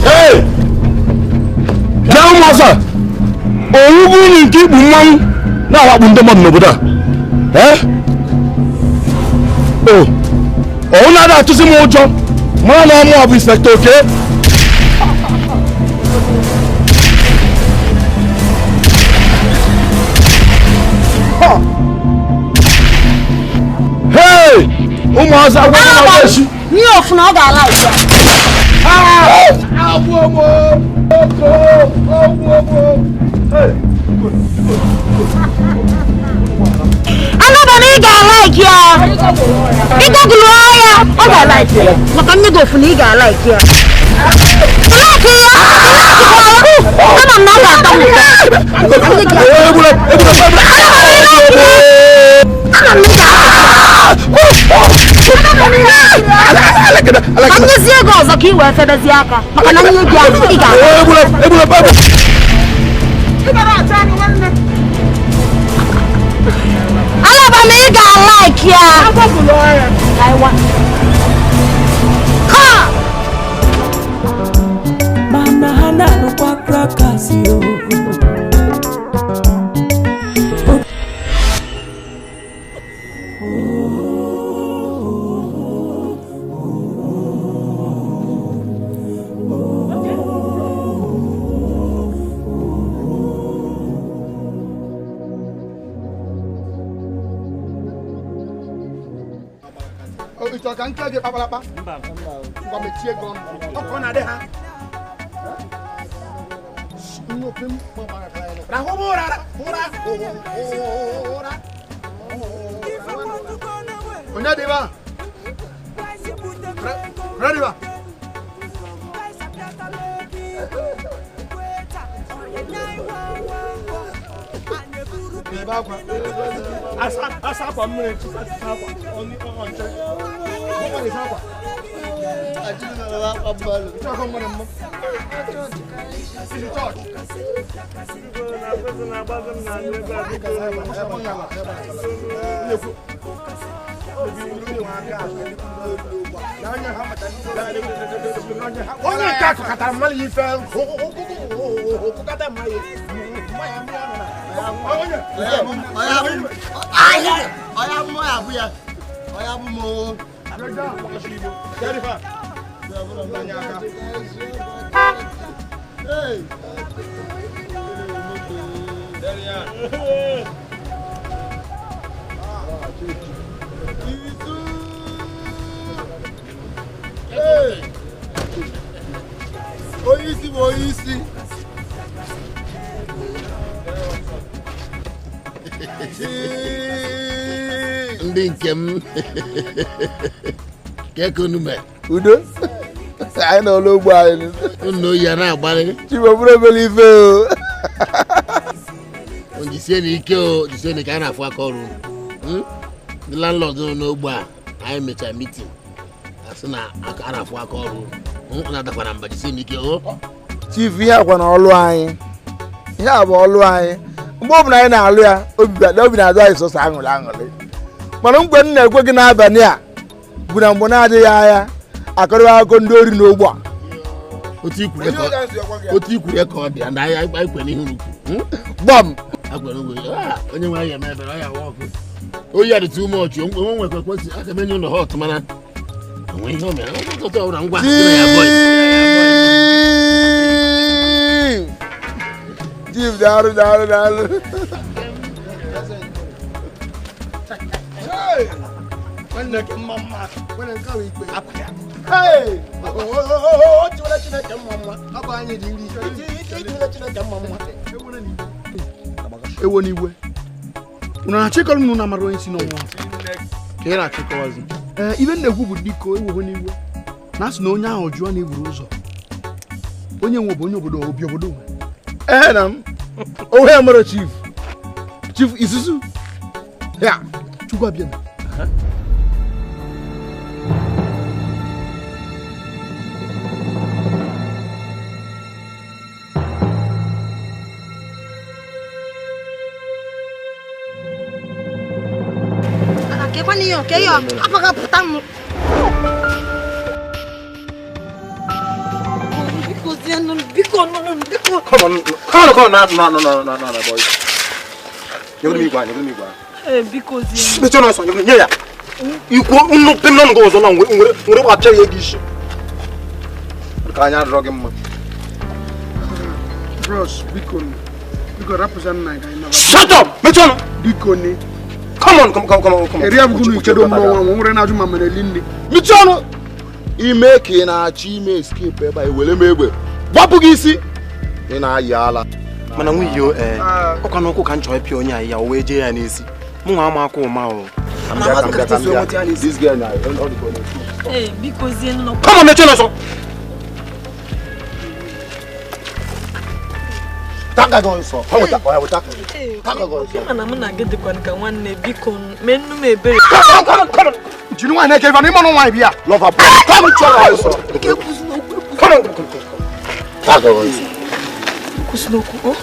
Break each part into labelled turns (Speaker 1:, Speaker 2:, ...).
Speaker 1: Hey! Now, Master! Oh, you going to keep one? Now, I won't demand no better. Eh? Oh, now that to see more job. Man, I'm more of inspector, okay? Hey! Master, what are you?
Speaker 2: You off now, I like
Speaker 3: Ndinkem. Kekonume. Udo? I know no boy. No, you're not bad. You will believe you. When you say you say the kind of work room. The landlord don't know why. I met a meeting. As soon as I can't have work room. Another one, but you say Nico. Chief, we have one all line. You have all line. Bob and I are obi na advice so sang langole manum gwen na egwe na abani a buna mbona ade ya akọrọ akondori no gbo otiku record and I kwani hunu bom agbero we onye nwa ya mebe ya work o ya the too much o nwe kwekwe aka menyu no hot mana onwe ihe o mere o to ora ngwa ya boy Chief daru Hey! When the mama, when I go with Hey! Oh, you let you mama. How about you? Ewoniwe. Una chekol nu na maro nsi no wo. Kera chekowazi. Even the gubu diko ewoniwe. Nas no nya ojuo na eburu uzo. Onye nwe obo onye obodo obi obodo. Nam. Oh, hey, Mother Chief. Chief Isuzu. Yeah. Chugwa bien.
Speaker 2: ke kwani yo ke yo apaka putam Biko no.
Speaker 1: Come on, no, boy. You're gonna be quiet.
Speaker 2: Biko
Speaker 1: But you're not so. Yeah. You go no goes along with what tell you this. Can you drag him?
Speaker 4: Bros, Biko represent Nigeria.
Speaker 1: Shut up, Mechono.
Speaker 4: Biko ni.
Speaker 1: Come on.
Speaker 4: Area bugunu kedo no nwere na ajuma mere lindi.
Speaker 1: Mechono. Ime ke na chi ime escape ebe wele megbe. Wapu gi isi. Ị na-ayi ala.
Speaker 5: Mana nwiyo ọkwa na ọkụ ka nchọ epia onye anyị ya o wee jee ya n'isi. Mụ nwa ama akwa ụma o.
Speaker 1: This girl now, all the connect.
Speaker 2: Hey, because you know.
Speaker 1: Come on, Mechono so. Taka go so. Come with that. Taka go so.
Speaker 2: Mana mụ na gị dịkwa nka nwanne biko mennu m ebere.
Speaker 1: Come on. Do you know why I can't even know bia? Love her. Come on, Chola so. Come on. Taka go so.
Speaker 2: Kusnoku.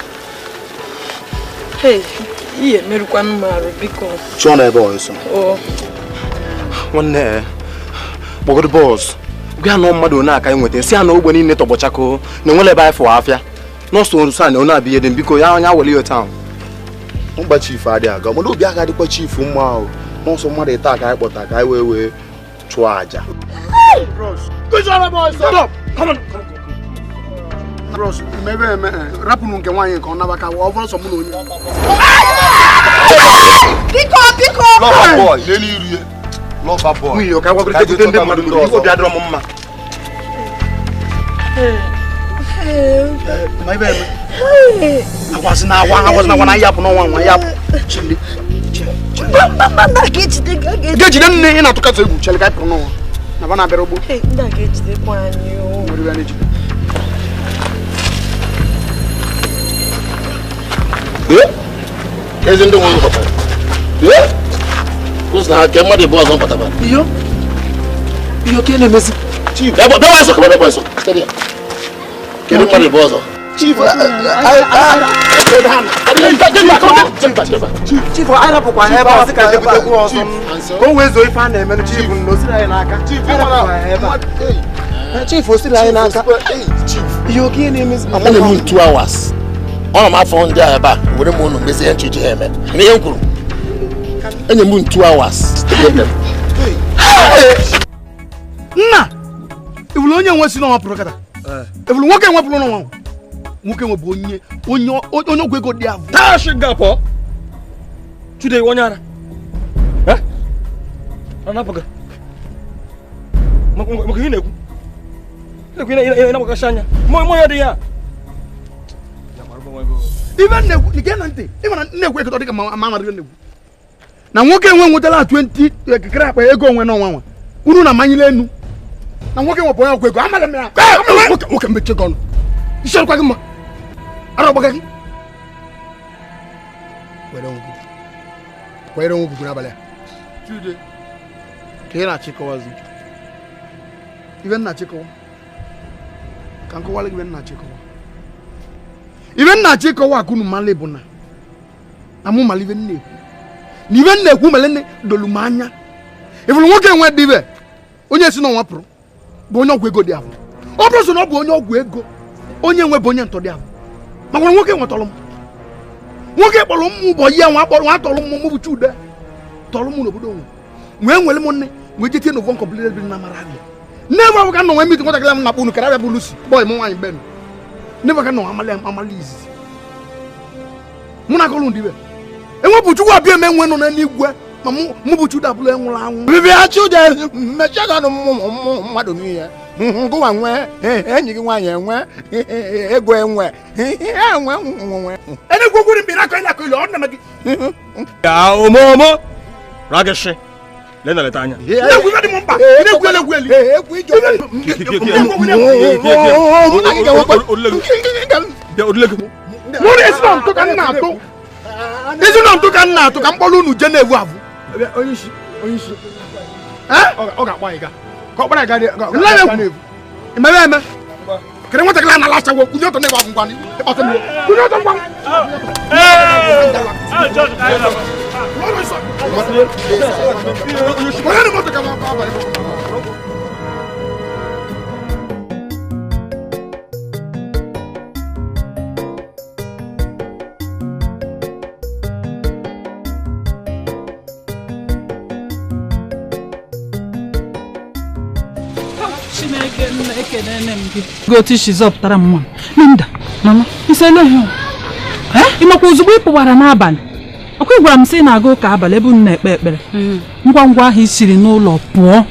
Speaker 2: Hey, iye merukwa mmarụ biko.
Speaker 1: Chona boy so.
Speaker 2: Oh.
Speaker 5: Nwanne kpọgodo boss. Gwa na mmadụ na aka enweta si ana ogbe niile tọgbọchako na enwele ebe afọ afịa. Nọọsụ orusa na ona abiye dem biko ya anya wele yo town.
Speaker 1: Mgba chief adị aga. Mo obi aga dịkwa chief mma o. Nọọsụ mmadụ ita ka anyị kpọta ka anyị wee chụọ aja.
Speaker 4: Bros.
Speaker 1: Good job boy. Stop. Come on.
Speaker 4: Bros, mebe rapu nke nwanyị nke ọnaba ka ọ ọvọ sọ mụ na onye.
Speaker 2: Biko.
Speaker 1: Love boy, n'elu iri. Love boy.
Speaker 5: Nwiyo ka gwagoro tegide ndị mmadụ biko obi adịrọ m mma. Ma ibe eme. Akwasị na awa na yapụ n'ọnwa nwa yapụ. Chili.
Speaker 2: Mama ga-ejide gị.
Speaker 4: Ga-ejide nne ị na-atụkasị egwu chele ka ịpụrụ n'ọnwa. Na bana abịara ogbo.
Speaker 2: Ndị a ga-ejidekwa anyị o.
Speaker 4: Nwere ya n'ejide.
Speaker 3: Ezi ndị nwe pụtara. Ụzọ na ke mmadụ bụ ọzọ pụtara.
Speaker 5: Iyo ka na-emezi.
Speaker 3: Chief, ebe ọsọ ka ebe ọsọ. Steady. Kedu mmadụ bụ ọzọ? Chief,
Speaker 5: Chief, anyị rapụkwa ebe a sị ka jebụtegwu ọzọ. Ka o wee zoo ife a na-emenụ Chief na osiri anyị n'aka. Chief osiri anyị n'aka. Iyo ka na-emezi.
Speaker 3: Amana m 2 hours. Ọ ma afọ ndị a ebe a were m unu mezi ihe nchichi eme. N'ihe m kwuru. Enye m 2 hours.
Speaker 4: Nna! Ibulu onye nwe si n'ọnwa pụrụ kata. Ibulu nwoke nwepụrụ n'ọnwa. Nwoke nwe bụ onye ogwe ego dị avụ.
Speaker 1: Tashi gapo. Today wonyara. Anapoga. Mako hineku. Ina makashanya. Moyo dị ya.
Speaker 4: Even ne nige na nte. Even ne ekwe keto dị ka mama dị ne. Na nwoke nwe nwetala 20 kekere akpa ego onwe n'ọnwa nwa. Unu na manyile enu. Na nwoke nwe onye ogwe ego amala m ya. Nwoke mbeche gọnụ. Isoro kwa gị mma. Ara gbaga gị. Kwere onwe gị n'abalị a. Tude. Ka ị na-achịkọwazi. Ibe na-achịkọwa. Ka nkọwalị gị ibe na-achịkọwa. Ibe na-achịkọwa akụnụ mmalị bụ na amụ mmalị ibe na-ekwu. Na ibe na-ekwu mele nne dolu m anya. Ifuru nwoke nwe dị ibe onye si n'ọnwa pụrụ bụ onye ọgwụ ego dị ahụ. Ọ bụrụ so na ọ bụ onye ọgwụ ego onye nwe bụ onye ntọ dị ahụ. Maka nwoke nwetọrọ m. Nwoke kpọrọ m ụbọchị ya nwa kpọrọ nwa tọrọ m mụ bụ Chude. Tọrọ m n'obodo onwe. Nwee nwere m nne wee jetie n'ovo completed bi na mara abịa. Never ka nọ nwee meeting nwatakịrị m na kpunu kara abịa bụ Lucy boy m nwaanyị Ben. Never ka nọ amali izizi. Mụ na akọlụ ndị ibe. Enwepụ Chukwu abịa eme nwe nọ n'eluigwe ma mụ bụ Chude abụla enwụrụ anwụ.
Speaker 1: Bibi Chude mechaga no mmadụ n'ihe. Ngụwa nwe enyi gị nwaanyị enwe ego enwe.
Speaker 4: Ene gwogwu ni mbira ina ko ile ọ na magi.
Speaker 1: Ya omomo. Rageshi. Lena letanya.
Speaker 4: Ne gwu di mo mba. Ne gwu ele gwu eli. Egwu ijo. Mori Islam to kan na to. Islam to kan na to kan polu nu je na ewu avu. Onyishi. O ga pa iga. Ko pa ga de. Imebe eme. Kere nwata kala na last wo kunyo to na ewu ngwa ni. O to ni. Kunyo to ngwa.
Speaker 6: Gotu shizoptara mma. Linda, mama, isele ho. Ịmakwa ozugbo ịpụwara n'abalị. Ọkwa gwara m sị na-aga ụka abalị ebe unu na-ekpe ekpere. Ngwa ngwa ahụ isiri n'ụlọ pụọ.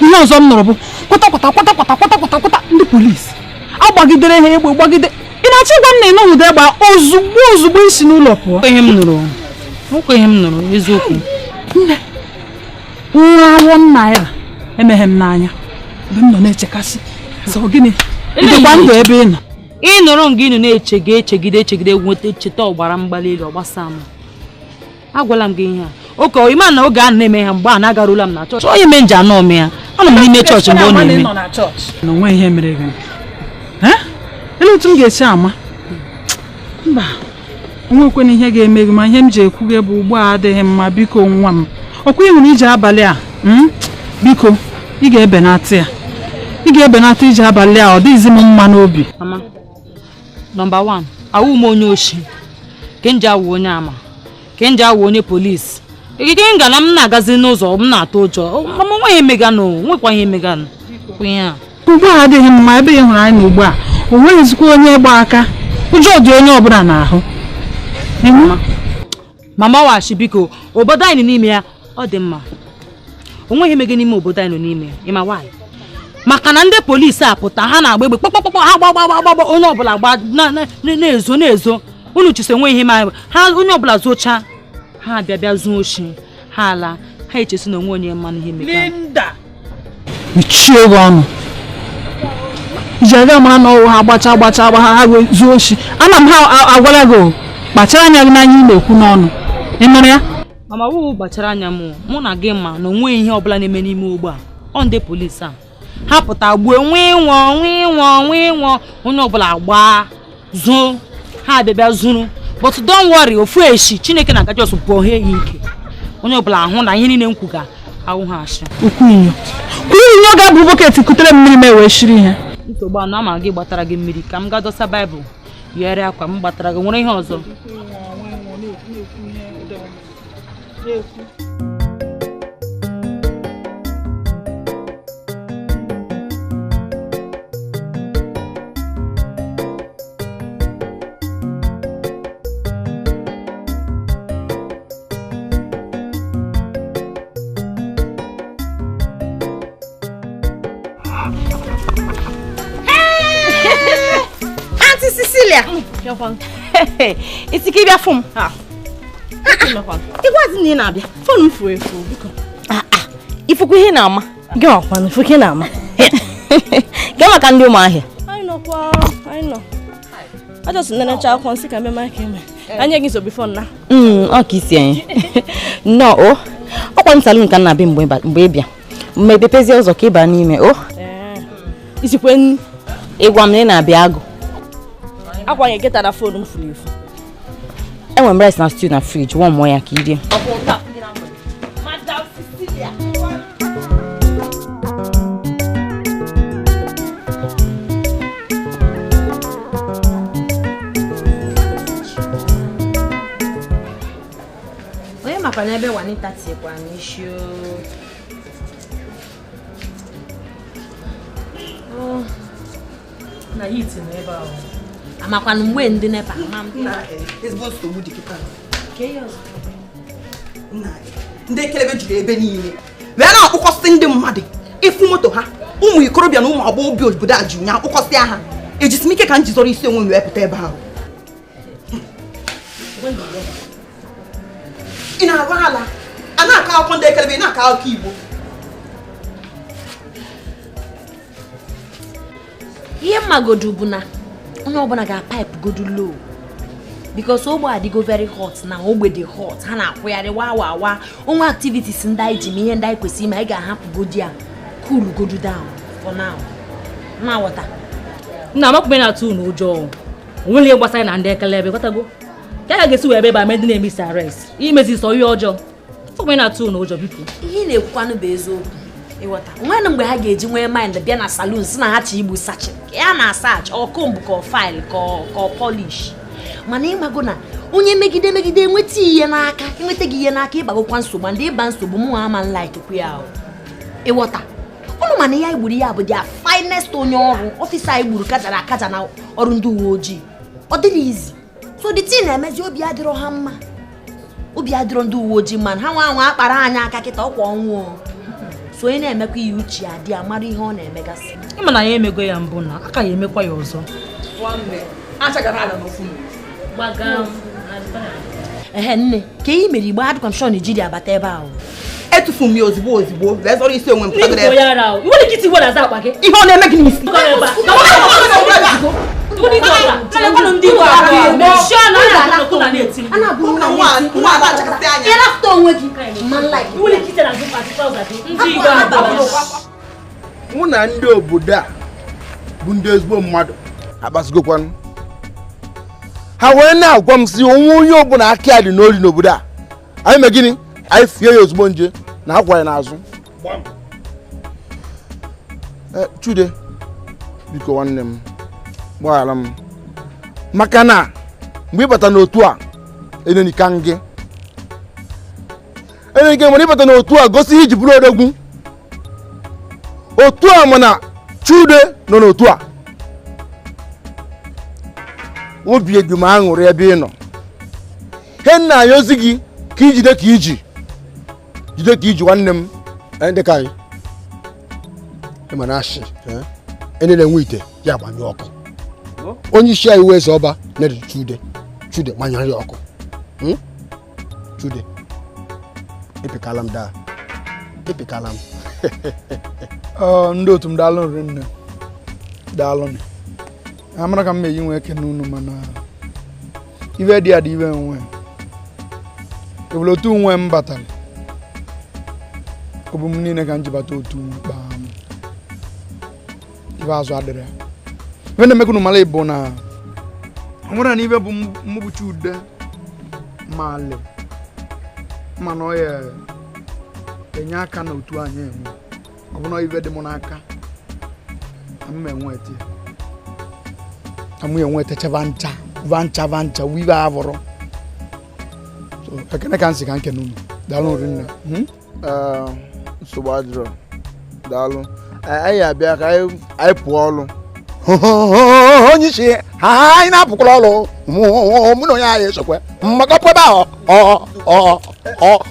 Speaker 6: Ihe ọzọ m nụrụ bụ kwata ndị polisi. Agbagidere ha egbe gbagide. Ị na-achọ ịgwa m na ị nọghị egbe ozugbo isi n'ụlọ pụọ.
Speaker 7: Ihe m nụrụ. Okwe ihe m nụrụ eziokwu.
Speaker 6: Nne. Nwa awọ naira emeghe m n'anya. Mgbe m nọ na-echekasị. So gịnị? Ịdịkwa ndụ ebe ị nọ.
Speaker 7: Ị nọrọ nga ịnụ na-echegide nweta cheta ọgbara mgbali elu ọgbasa m. Agwala m gị ihe a. Oke ịma na oge a na-eme ha mgbe a na-agarula m na chọọchị. Onye mee nje anọ ome ya. Anọ m n'ime chọọchị mgbe ọ na-eme.
Speaker 6: Na onwe ihe mere gị. Ele otu m ga-esi ama? Mba. Onwekwana ihe ga-eme gị ma ihe m ji ekwu gị bụ ugbu a adịghị mma biko nwa m. Ọkwa ịhụrụ ije abalị a? Biko, ị ga-ebenata ya. Ị ga-ebenata ije abalị a, ọ dịghịzi m mma n'obi.
Speaker 7: Mama. Number 1, awụ m onye oshi. Kenje awụ onye ama. Kenje awụ onye polisi. Ikike ngana m na-agazi n'ụzọ m na-atụ ụjọ. Mama nweghị emeganụ, nwekwa ihe emeganụ.
Speaker 6: Ugbu a adịghị mma ebe ị hụrụ anyị n'ugbu a. O nweghịzikwa onye gba aka. Ụjọ dị onye ọbụla n'ahụ.
Speaker 7: Mama washi biko, obodo anyị n'ime ya ọ dị mma. O nweghị emege n'ime obodo anyị n'ime ya. Ịma why? Maka na ndị polisi apụta ha na-agba egbe kpọkpọkpọ ha gbagba onye ọbụla gba na-ezo unu chise nwe ihe ma ha onye ọbụla zocha ha bịa zuo oshi ha ala ha echesi na onwe onye mmanụ ihe mega.
Speaker 6: Linda michie gị ọnụ ijere mara na ọwụ ha gbacha ha zuo oshi ana m ha agwala gị kpachara anya gị n'anya ị na-ekwu n'ọnụ ị nụrụ ya.
Speaker 7: Mama wụ gbachara anya mụ na gị ma na onwe ihe ọbụla na-eme n'ime ugbo a ọ ndị polisi a ha pụta gbuo nwe ịnwọ onye ọbụla gbaa zuo ha bịa zuru but don't worry ofu echi Chineke na-agaji ọsọ pụọ ha ike onye ọbụla ahụ na ihe niile nkwu ga ahụ ha asị
Speaker 6: okwu inyo ga-abụ bọket kutere mmiri ma wee shiri ihe
Speaker 7: nsogbu anọ ama gị gbatara gị mmiri ka m ga dosa Baịbụl yere akwa m gbatara gị nwere ihe ọzọ.
Speaker 2: Isi ka ịbịa fụ m ịgwazi na ị na-abịa fon m furu efu biko ifukwu ihe na-ama gị ọkwanụ ifukwu ihe na-ama gị maka ndị ụmụahịa anyị nọ ajọsụ nnenecha akwụkwọ nsị ka mmemme aka eme anya gị nsobi fon na ọ ka isi anyị nnọọ ọkwa ntalụ nke na-abịa mgbe ị bịa mmepepezie ụzọ ka ịba n'ime isikwe ịgwa m na ị na-abịa agụ akwanye geta na phone m furu efu enwe m rice na stew na fridge one more ya ka ide Madam Cecilia onye maka na ebe wanita tikwa n'isi
Speaker 7: na hit n'ebe ahụ
Speaker 2: amakwanụ mgbe ndị nepa
Speaker 8: ezigbo nsogbu dị kịta ndị ekelebe juru ebe niile wee na-akpụkọsị ndị mmadụ ịfụ moto ha ụmụ ikorobịa na ụmụ agbọghọ obodo a ji ụnyaahụ akpụkọsị aha ejisi m ike ka m jizọrọ isi onwe m wee pụta ebe ahụ ị na-arụ ala a na-akọ akụkọ ndị ekelebe ị na-akọ akụkọ Igbo
Speaker 2: ihe mmagodu bụ na onye ọbụla ga-pipe godu low because ogbe adịgo very hot na ogbe dị hot ha na-akwụgharị wa onwe activities ndị anyị ji ma ihe ndị anyị kwesịrị ime anyị ga-ahapụ godi a cool godu down for now na wata
Speaker 7: nna amakube na-atụ n'ụjọ onwere ihe gbasara na ndị ekelebe kwatago ka a ga-esi wee ebe ba ndị na-eme isi arrest imezi sọ ihe ọjọọ amakube na-atụ n'ụjọ biko
Speaker 2: ihe na-ekwukwanụ bụ eziokwu
Speaker 9: ịghọta nwere mgbe ha ga-eji nwee mind bịa na saloon si na ha chi igbu sachi ya na asach ọkụmbụ ka file ka polish mana ịmago na onye megide enweta ihe n'aka enweta gị ihe n'aka ịbagokwa nsogbu ndị ịba nsogbu mụ ama like kwu ya ịghọta ụnụ mana ya igburu ya bụ dia finest onye ọrụ ọfịsa igburu kajara akaja na ọrụ ndị uwe ojii ọ dịrị izi so the thing na-emezi obi adịrọ ha mma obi adịrọ ndị uwe ojii man ha nwa akpara anya aka kịta ọkwa ọnwụ so onye na-emekwa ihe uche adị amara ihe ọ na-emegasị
Speaker 7: ịma na ya emego ya mbụ na aka ya emekwa ya ọzọ
Speaker 9: nne ka ihe mere igbe adịkwa m shọ Nigeria bata ebe ahụ
Speaker 8: etufu m ya ozigbo lee zọrọ isi onwe m
Speaker 9: ihe ọ na-eme gị n'isi
Speaker 4: mụ na ndị obodo a bụ ndị ezigbo mmadụ akpasigokwanụ ha wee na-agwa m si onye ọbụla aka ya dị n'oli n'obodo a anyị mee gịnị anyị fie ya ozugbo nje na akwa ya n'azụ Chude biko nwanne m gbaghara m maka na mgbe ị bata n'otu a enenika gị nwere ịbata n'otu a gosi iji bụrụ odogwu otu a mana Chude nọ n'otu a obi edu m aṅụrị ebe ị nọ he nna anyị ozi gị ka ijide ka iji nwanne m dịka anyị ịmana ashị enye na-enwe ite ya gbanye ọkụ onye isi anyị Iwueze ọba na-ede Chude gbanyere ya ọkụ Chude epekala m daa epekala m ndị otu m daalụ nri nne daalụ amara ka m eyi nwe eke n'unu mana ibe dị adị ibe nwe ebule otu nwe m batara obu m niile ka m ji bata otu kpaa m ibe azụ adịrị ya ibe na-emekunu mala ịbụ na nwere na ibe bụ mmụbụchi ude mali mana ọ ya enye aka na otu anyị enwe ọ bụ na ibe dị m n'aka m enweta ya amu enweta vancha wibe avọrọ so ekene ka nsị ka nke n'ụlọ daalụ nri nne nsogbu adịrọ daalụ anyị abịa ka anyị pụọ ọrụ onye isi anyị na-apụkwara ọrụ mụ na onye anyị esokwe mmakọpụ ebe ahụ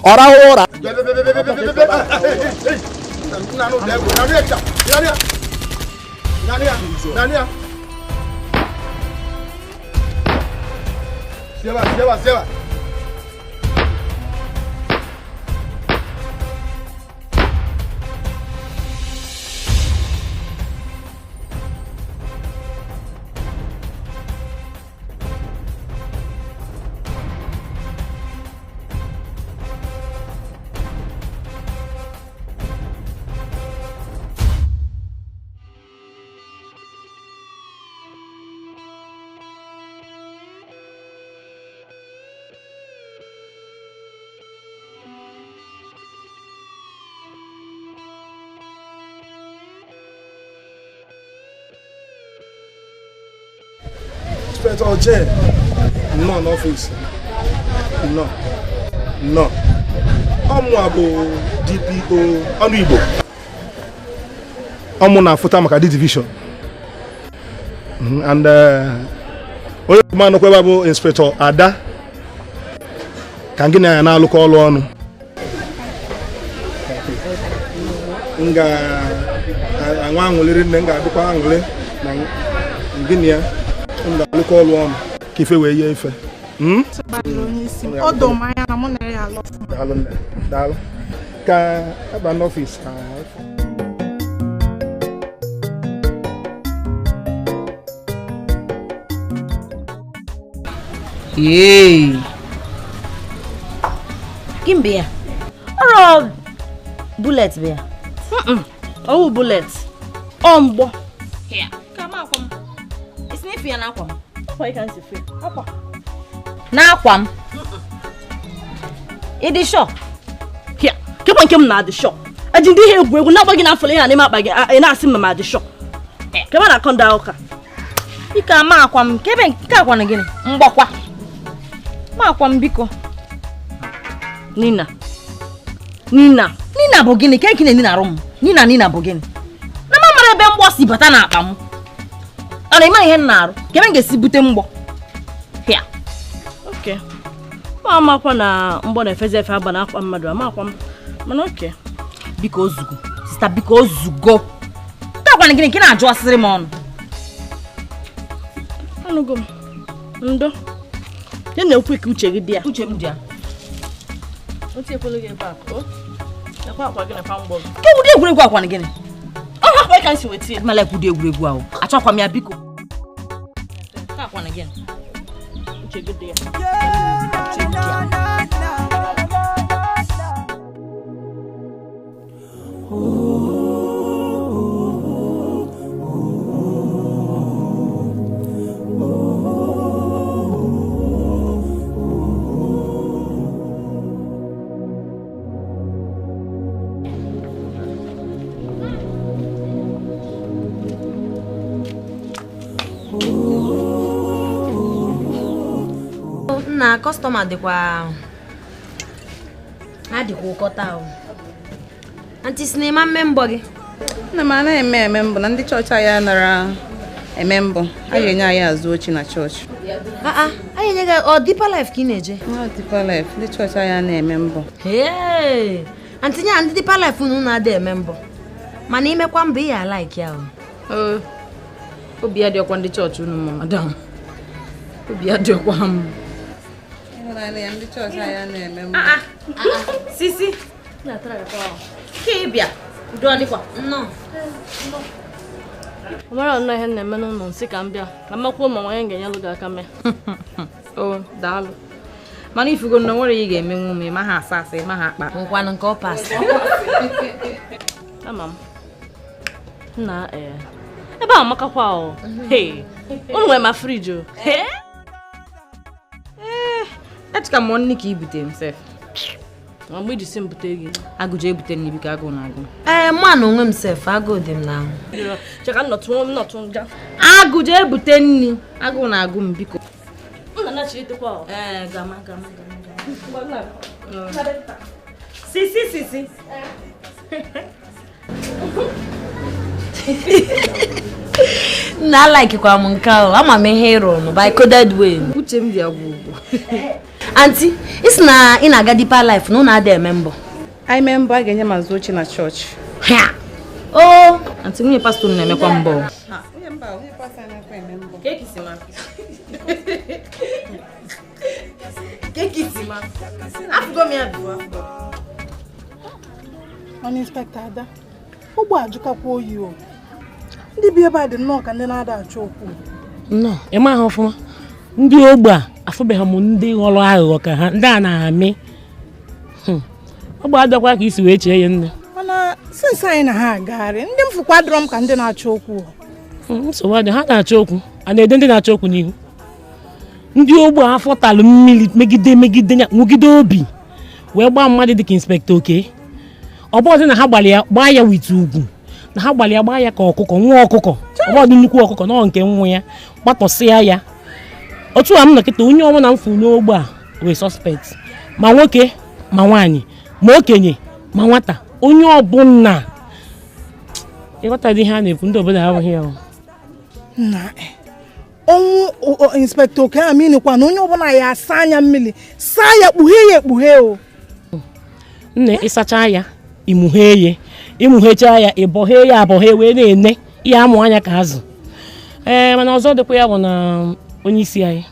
Speaker 4: ọ rahụ ụra Lleva. Inspector J, no n'ọfịs, no. Ọmụ a bụ DPO ọnụ Igbo. Ọmụ na-afụta maka D division. And onye ma nọkwa ebe bụ Inspector Ada ka gị na ya na-alụkọ ọrụ ọnụ. M ga-anwa aṅụrịrị nne m ga-adịkwa aṅụrị na gịnị ya. Look all one. Keep away your ife.
Speaker 6: Odo maya na mo na ya love.
Speaker 4: Dalo. Ka aba office ka.
Speaker 2: Yay. Kimbe ya. Oro bullet be ya. Oh bullet. Ombo. Here. Come on. Isnifi ya n'akwa m. Akwa ị ka nsi fe. Akwa. N'akwa m. Ị dị sure? Here. Kekwa nke m na dị sure. Aji ndị ihe egwu na agba gị na afọ ihe na akpa gị ị na-asị mama dị shọ. Kebe na konda ụka.
Speaker 7: Ike ama akwa m kebe nke akwa na gịnị? Mgbakwa. Ma akwa m biko.
Speaker 2: Nina
Speaker 7: Nina bụ gịnị? Ke nkine Nina arụ m. Nina bụ gịnị? Na ma mara ebe mgbọ si bata na akpa m. Ọ na-eme ihe m na-arụ. Kebe m ga-esi bute mgbọ. Hịa.
Speaker 2: Okay. Ma amakwa na mgbọ na-efezi efe aba na akwa mmadụ amakwa m. Mana okay.
Speaker 7: Biko ozugo. Sister biko ozugo. Takwa na gịnị nke na-ajụ asịrị m ọnụ.
Speaker 2: Anụgo m. Ndo. Ya na-ekwu ka uche gị dị ya.
Speaker 7: Uche m dị ya.
Speaker 2: Otu ekwelu gị ebe a. Nakwa akwa gị na fa mgbọ gị.
Speaker 7: Ke ụdị egwuregwu akwa na gịnị?
Speaker 2: Ọ hapụ ka nsi wetie.
Speaker 7: Mala ekwudi egwuregwu ahụ. Achọkwa m ya biko. Ka akwa na gịnị?
Speaker 2: Uche gị dị ya.
Speaker 9: Na customer dịkwa ụkọta ahụ. Auntie sinema mmembọ gị.
Speaker 10: Na m anaghị eme mbụ na ndị chọọchị anyị nara eme mbụ. A ga-enye anyị azụ ochi na chọọchị.
Speaker 9: Anyị enye gị ọ Deeper Life ka ị na-eje?
Speaker 10: Deeper Life, ndị chọọchị anyị na-eme mbụ.
Speaker 9: Auntie nya ndị Deeper Life unu na-ada eme mbọ. Mana imekwa mbọ ị ya like ya.
Speaker 10: Obi ya dị ọkwa ndị chọọchị unu mụ madam. Obi ya dị ọkwa m. Ndị chọọchị anyị na-eme mbụ.
Speaker 7: Sisi. Ke bịa. Udo dịkwa.
Speaker 9: Nnọọ.
Speaker 2: Ọmara nọ ihe na-eme n'ụlọ nsị ka m bịa. Ka mmakwuo ma nwanyị ga-enyelụ gị aka mee.
Speaker 10: Daalụ. Mana ifugo na nwere ị ga-eme nwu m ma ha asa asa ma ha akpa.
Speaker 9: Nkwanụ nke ọ pas.
Speaker 2: Ama m. Nna ebe a makakwa o. Unu nwere ma friji o.
Speaker 10: Etika m nni ka ibute himself.
Speaker 2: Mgbe iji si mbute gị.
Speaker 10: Agụje ebute nni biko agụ na-agụ.
Speaker 9: Mmanụ onwe m sef agụ dị m n'ahụ.
Speaker 2: Cheka nnọtụ nja.
Speaker 10: Agụje ebute nni agụ na-agụ m biko.
Speaker 2: Nna na chi itekwa o.
Speaker 10: Gama.
Speaker 7: Sisi.
Speaker 9: Nna like kwa m nke ahụ. Ama m ihe ịrụ nụ by coded way.
Speaker 10: Uche m dị agwụ ugwu.
Speaker 9: Auntie, isi na ị na-aga Deeper Life na unu ada eme mbọ.
Speaker 10: Anyị mee mbọ a ga-enye m azụ ochi na chọọchị. Auntie nwunye pastọ na-emekwa mbọ. Nwunye pastọ na-emekwa eme mbọ.
Speaker 7: Kekisima. Afụgo m ya bụ.
Speaker 6: Onye inspector Ada. Ụgbọ ajụkakwa oyi o. Ndị bi ebe a dị nnọọ ka ndị na-ada achọ okwu.
Speaker 11: Nnọọ, ị ma ha ọfụma. Ndị ogbe a afụbeghị m ndị ghọrọ aghụghọ ka ha ndị a na-amị. Ogbe adọkwa ka isi wee chee ya nne.
Speaker 6: Mana since anyị na ha agagharị, ndị m fụkwa dịrọ m ka ndị na-achọ okwu.
Speaker 11: Nsogbu adị ha na-achọ okwu, a na-ede ndị na-achọ okwu n'ihu. Ndị ogbe a fọtalụ mmiri megide ya nwugide obi wee gbaa mmadụ dịka inspector Oke. Ọ bụghị na ha gbalịa gbaa ya wit ugwu. Na ha gbalịa gbaa ya ka ọkụkọ nwa ọkụkọ. Ọ bụghị nnukwu ọkụkọ nọ nke nwa ya gbatọsịa ya. Otu a m nọkịta onye ọbụla m fụrụ n'ogbe a wee suspect. Ma nwoke ma nwaanyị ma okenye ma nwata onye ọbụla ịghọtadị ihe a na-ekwu ndị obodo ahụghị ya.
Speaker 6: Ọnwụ inspector Oke aminikwa na onye ọbụla ya asa anya mmiri saa ya kpughee o.
Speaker 11: Nne ịsacha ya imughecha ya ịbọghee ya abọghee wee na-ene ihe amụ anya ka azụ. Mana ọzọ dịkwa ya bụ na onye isi anyị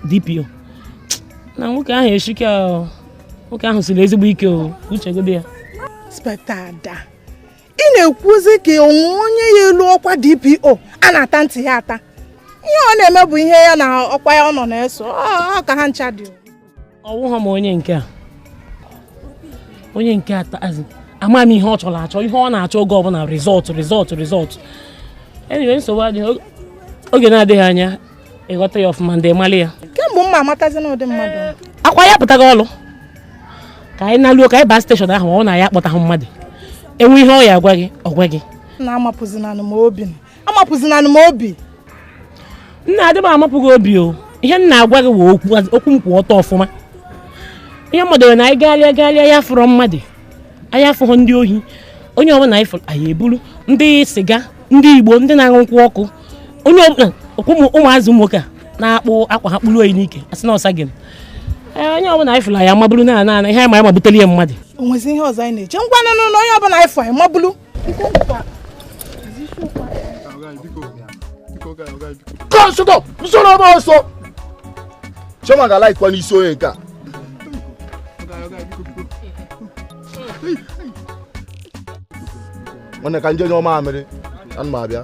Speaker 11: DPO na nwoke ahụ eshike nwoke ahụ siri ezigbo ike o uche gị dị ya.
Speaker 6: Inspector Ada ị na-ekwuzi ka onye ya elu ọkwa DPO a na-ata ntị ya ata. Ihe ọ na-eme bụ ihe ya na ọkwa ya ọ nọ na-eso ọ ka ha ncha dị.
Speaker 11: Ọwụghọ m onye nke atazi ama m ihe ọ chọrọ achọ ihe ọ na-achọ oge ọbụla result. Anyway nsogbu adịghị oge na-adịghị anya ịghọta ya ọfụma ndị mali ya.
Speaker 6: Kemgbe mma amatazi na ụdị mmadụ.
Speaker 11: Akwa ya pụtaga ọlụ ka anyị naluo ka anyị baa steshọn ahụ ọ na ya akpọtaghị mmadụ enwe ihe ọ ya agwa gị ọgwa gị
Speaker 6: na amapụzinanụ m obi
Speaker 11: nna adịba amapụghị obi o ihe nna agwa gị wee okwu m kwụ ọtọ ọfụma ihe mmadụ na anyị gagharịa ya fụrọ mmadụ anyị afụghị ndị ohi onye ọbụla anyị fụrụ anyị eburu ndị siga ndị Igbo ndị na-aṅụ nkwụ ọkụ onye ọbụla ụmụazị nwoke a na-akpụ akwa ha kpụrụ oyi n'ike asị na ọsa gị onye ọbụla anyị fụrụ anyị amabulu na ihe anyị ma anyị mabuteli ya mmadụ
Speaker 6: onwezi ihe ọzọ anyị na-eche ngwa nụ na onye ọbụla anyị fụ anyị mabulu
Speaker 1: Come, shut up! Shut up also! Chioma ga like when iso onye nke a. Nwanne ka nje nyoma amịrị, ana m abịa.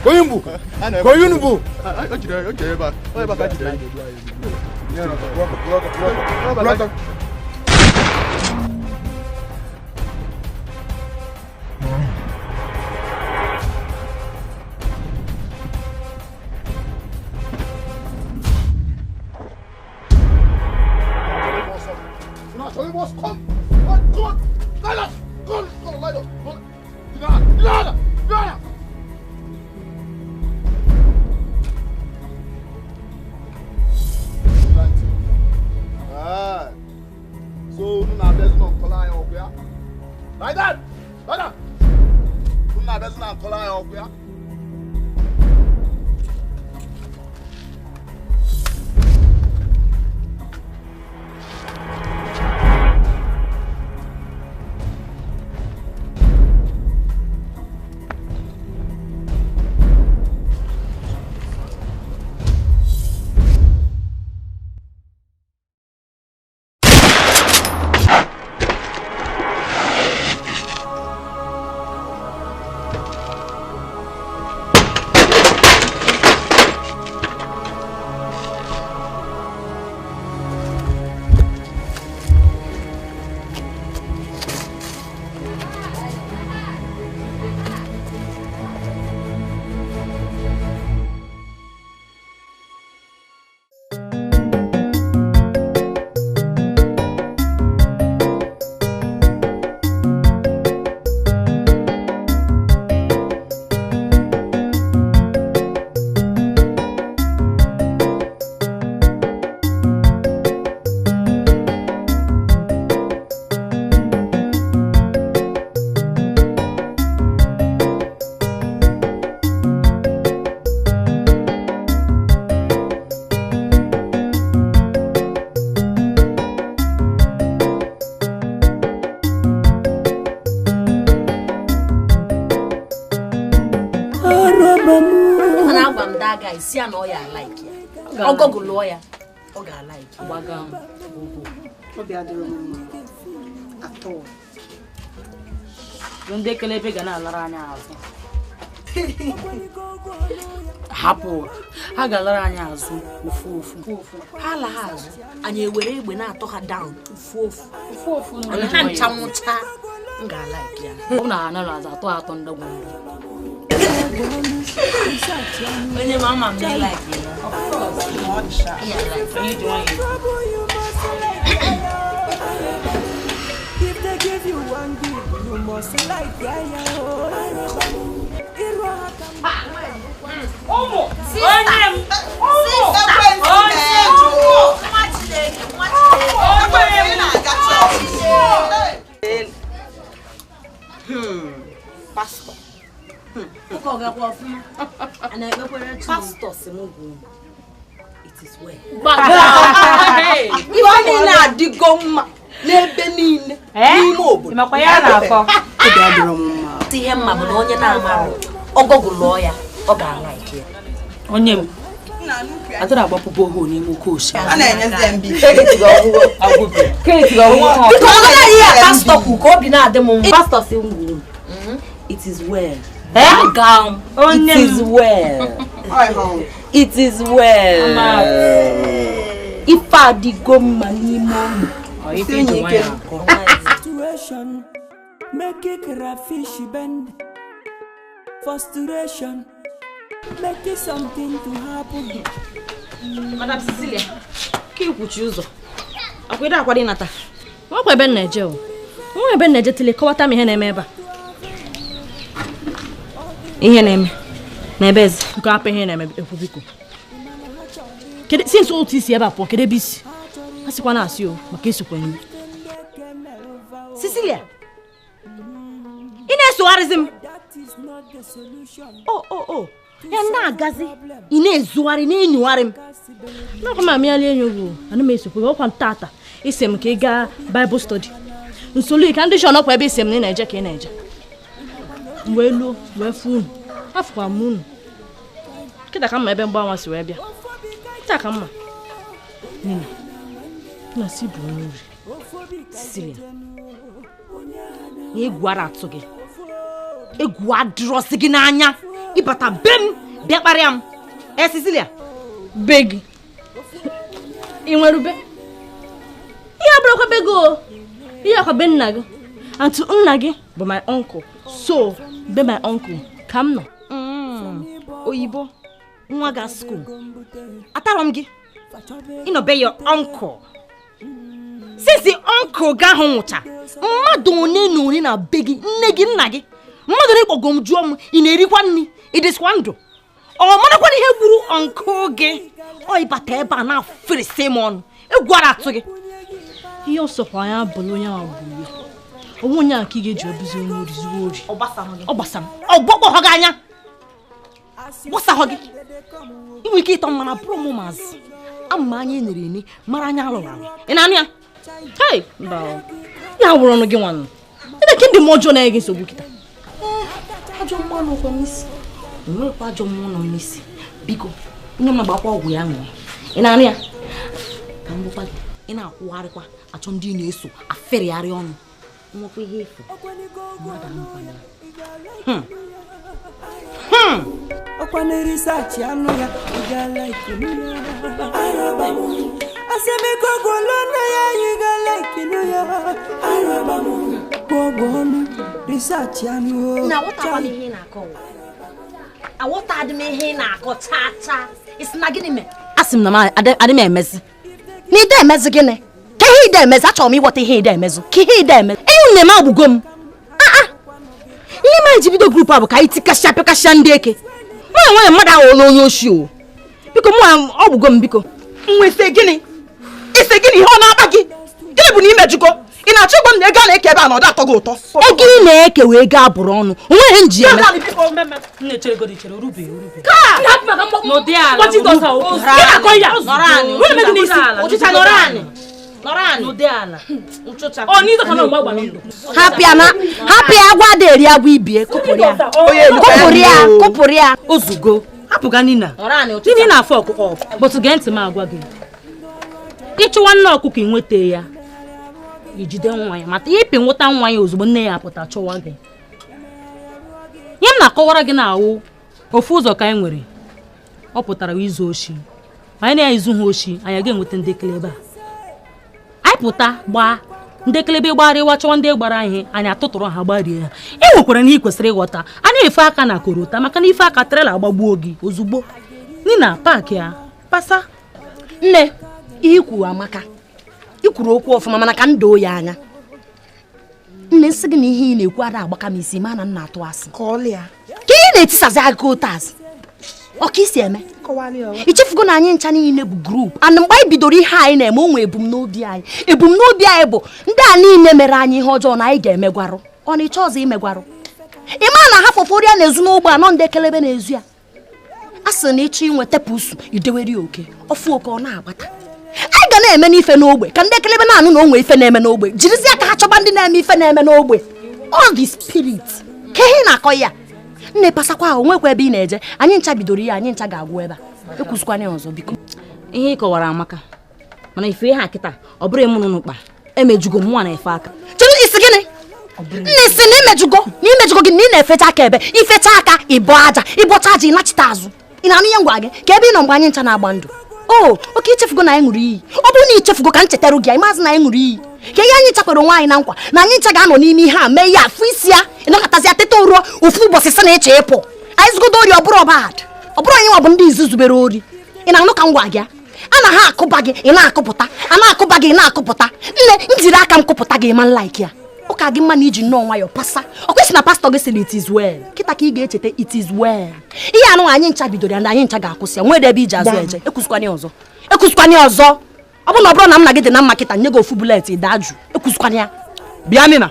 Speaker 1: Koyunbu.
Speaker 9: See an oya like ya. Ogogo lawyer. Oga like. Bagam.
Speaker 7: Obi adoro mma. Ato. Donde kelebe gana lara anya azu. Hapo. Ha galara anya azu ofu.
Speaker 9: Ha la azu. Anya ewere egbe na atọ ha down ofu. Anya ha nchamucha. Nga like ya.
Speaker 7: Una na la atọ ndagwo.
Speaker 9: When your mama may like you, of course, yeah, like for you doing it.
Speaker 12: If they give you one good, you must like
Speaker 9: Pastor. Pastor Simugu. It is well.
Speaker 8: Iwani na digoma n'ebe n'ime obodo.
Speaker 7: Imakwaya na akọ.
Speaker 8: Obi adịrọ mma.
Speaker 9: Ihe mma bụ na onye na-amarụ ọgọgụ lụọ ya ọ ga-like ya.
Speaker 7: Onye m atụrụ agbapụpụ ohu n'ime oke osimiri.
Speaker 8: A na-enyezi mbi.
Speaker 7: Keti
Speaker 9: Pastor kwụ ka obi na-adị m mma.
Speaker 7: Pastor Simugu. It is well.
Speaker 2: It is well. It is well. If I did go money more,
Speaker 12: situation make it rafish bend. Frustration make it something to happen.
Speaker 2: Madam Cecilia, keep with you. I quit out what in ata. What we've been Nigeria? We've been Nigeria till quarter me here neighbor. Ihe name. Nebez, go up here name Efubiku. Since all this year for Kedebis. As one as you, Makesu. Cecilia. Ines Suarism. Oh. Yanda gazi. Ines Suari ni warim. No come merely you. I know Mesu go on tata. Isem Kega Bible study. Nsolu condition up where be sem in Niger Kenaja. Welu, wefu. Afwa moon. Kita kama ebe mba wansi webia. Kita kama. Nina. Na si bonuri. Cecilia. Egwu ara atoge. Egwu adrosi gi n'anya. Ibata bem bia kpariam. Cecilia. Beg. Inwerube. Iya broko bego. Iya ko ben nag. Antu nagi but my uncle. So, be my uncle. Come no. Oyibo. Nwa ga school. Atarom gi. Ino be your uncle. Since the uncle ga honwucha. Mmadu one na begi nne gi nna gi. Mmadu ne kpogom juom ina erikwa nni. Idiskwando. O mana kwa ihe gburu uncle gi. O ibata eba na free Simon. Egwara atu gi. Iyo so kwa ya bolo ya abuye. Owonya akige ju obizo onori zuori. Obasam. Ogbogbo ho ganya. What's a huggy? You will get on my promos. I'm many in mara anya alụrụ. Ị na-anụ ya? Hey, no. Ya wụrụ ọnụ gị nwanụ. Ị na-eke ndị mmụọ na ege nsogbu kịta. Ajọ mmụọ nọkwa n'isi. Nwekwa ajọ mmụọ nọ n'isi. Biko, nye m na-agbakwa ọgwụ ya ṅụọ. Ị na-anụ ya? Ka m gbakwa gị. Ị na-akwụgharịkwa achọ ndị na-eso afịrịgharị ọnụ. Nwekwa ihe efu. Mmadụ anụkwana ya.
Speaker 12: Okwane research anu ya you like you Arabamu aseme gogolo na ya you like you Arabamu gogolo research anu
Speaker 9: na what are me na ko a what are me na ko cha it's na gini me
Speaker 2: asim na ma ade me emezi ni de emezi gini ke he de emezi acho mi what he de emezi ke he de emezi e ne ma bugom ihe ma jibido group abu ka itikasha pekasha ndeke nwa mmadụ ahụ onye oshi o biko mụ ọgwụgo m biko nwese gịnị ise gịnị ihe ọ na-akpa gị gịnị bụ na imejugo ị na-achọ ịgwa m na ego a na-eke ebe a na ọ dị atọ gị ụtọ ego ị na-eke wee gaa bụrụ ọnụ onweghị nji eme happy agwa deri agwa ibie koporia
Speaker 7: ozugo hapụga nina nini na afọ ọkụkọ but gee ntị m agwa gị ịchụwa nne ọkụkọ inweta ya ijide nwa ya mata ịpị nwụta nwa ya ozugbo nne ya apụta chụwa gị ihe m na-akọwara gị na-awụ ofu ụzọ ka anyị nwere ọ pụtara izu oshi anyị na-ezu ha oshi anyị ga-enweta ndekele ebe a anyị pụta gbaa ndekelebe gbarịwa chọwa ndị gbara ihe anyị atụtụrụ ha gbarie ha e nwekwara na ị kwesịrị ịghọta a na-efe aka na korota maka na ife aka trela agbagbuo gị ozugbo nina paakị ya pasa
Speaker 2: nne ikwu amaka ikwuru okwu ọfụma mana ka ndoo ya anya nne nsị gị na ihe ị na-ekwu ada agbaka m isi ma na nna atụ asị ka ị na-etisazi aka ụtazị ọka isi eme ichefugo na anyị ncha niile bụ grup and mgbe anyị bidoro ihe anyị na-eme onwe ebumnobi anyị bụ ndị a niile mere anyị ihe ọjọọ na anyị ga-emegwarụ ọ na-eche ọzọ imegwarụ ịma na ha fọfọrọ ya na-ezu n'ogbe anọ ndị ekelebe na-ezu ya a sị na ịchọ inweta pusu ideweri oke ọfụ oke ọ na-agbata anyị ga na-eme n'ife n'ogbe ka ndị ekelebe na-anụ na onwe ife na-eme n'ogbe jirizi aka ha chọba ndị na-eme ife na-eme n'ogbe all the spirit ka ihe na-akọ ya nne pasakwa ahụ nwekwa ebe ị na-eje anyị ncha bidoro ihe anyị ncha ga-agwụ ebe a ekwuzikwana ọzọ biko ihe ị kọwara amaka mana ife ha kịta ọ bụrụ ịmụnụ n'ụkpa emejugo m nwa na efe aka chọrọ isi gịnị
Speaker 9: Nisi n'imejugo gị na ị na-efecha aka ebe ifecha aka ịbọ aja ịbọcha aja ịnachite azụ ị na-anụ ihe ngwa gị ka ebe ị nọ mgbe anyị ncha na-agba ndụ oke ichefugo na anyị ṅụrụ iyi ọ bụrụ na ichefugo ka m chetara gị ịmazị na anyị ṅụrụ iyi ka ihe anyị chakwara onwe anyị na nkwa na anyị ncha ga-anọ n'ime ihe a mee ihe afụ isi ya ịnọkọtazi ya teta ruo ofu ụbọchị sị na ịchọ ịpụ anyị zụgodo ori ọ bụrụ anyị nwa bụ ndị izu zubere ori ị na-anụ ka m gwa gị a na ha akụba gị ị na-akụpụta a na-akụba gị ị na-akụpụta nne m jiri aka m kụpụta gị ịma like ya ụka gị mma na iji nnọọ nwayọ pasa ọ kwesị na pastọ gị sịrị it is well kịta ka ị ga-echeta it is well ihe anụ anyị ncha bidoro ya na anyị ncha ga-akwụsị ya nwere ebe iji azụ eje ekwusikwanye ọzọ ọ bụrụ na ọ bụrụ na m na gị dị na mma kịta nye gị ofu bulet daa jụ ekwusikwanye ya
Speaker 4: bịa nina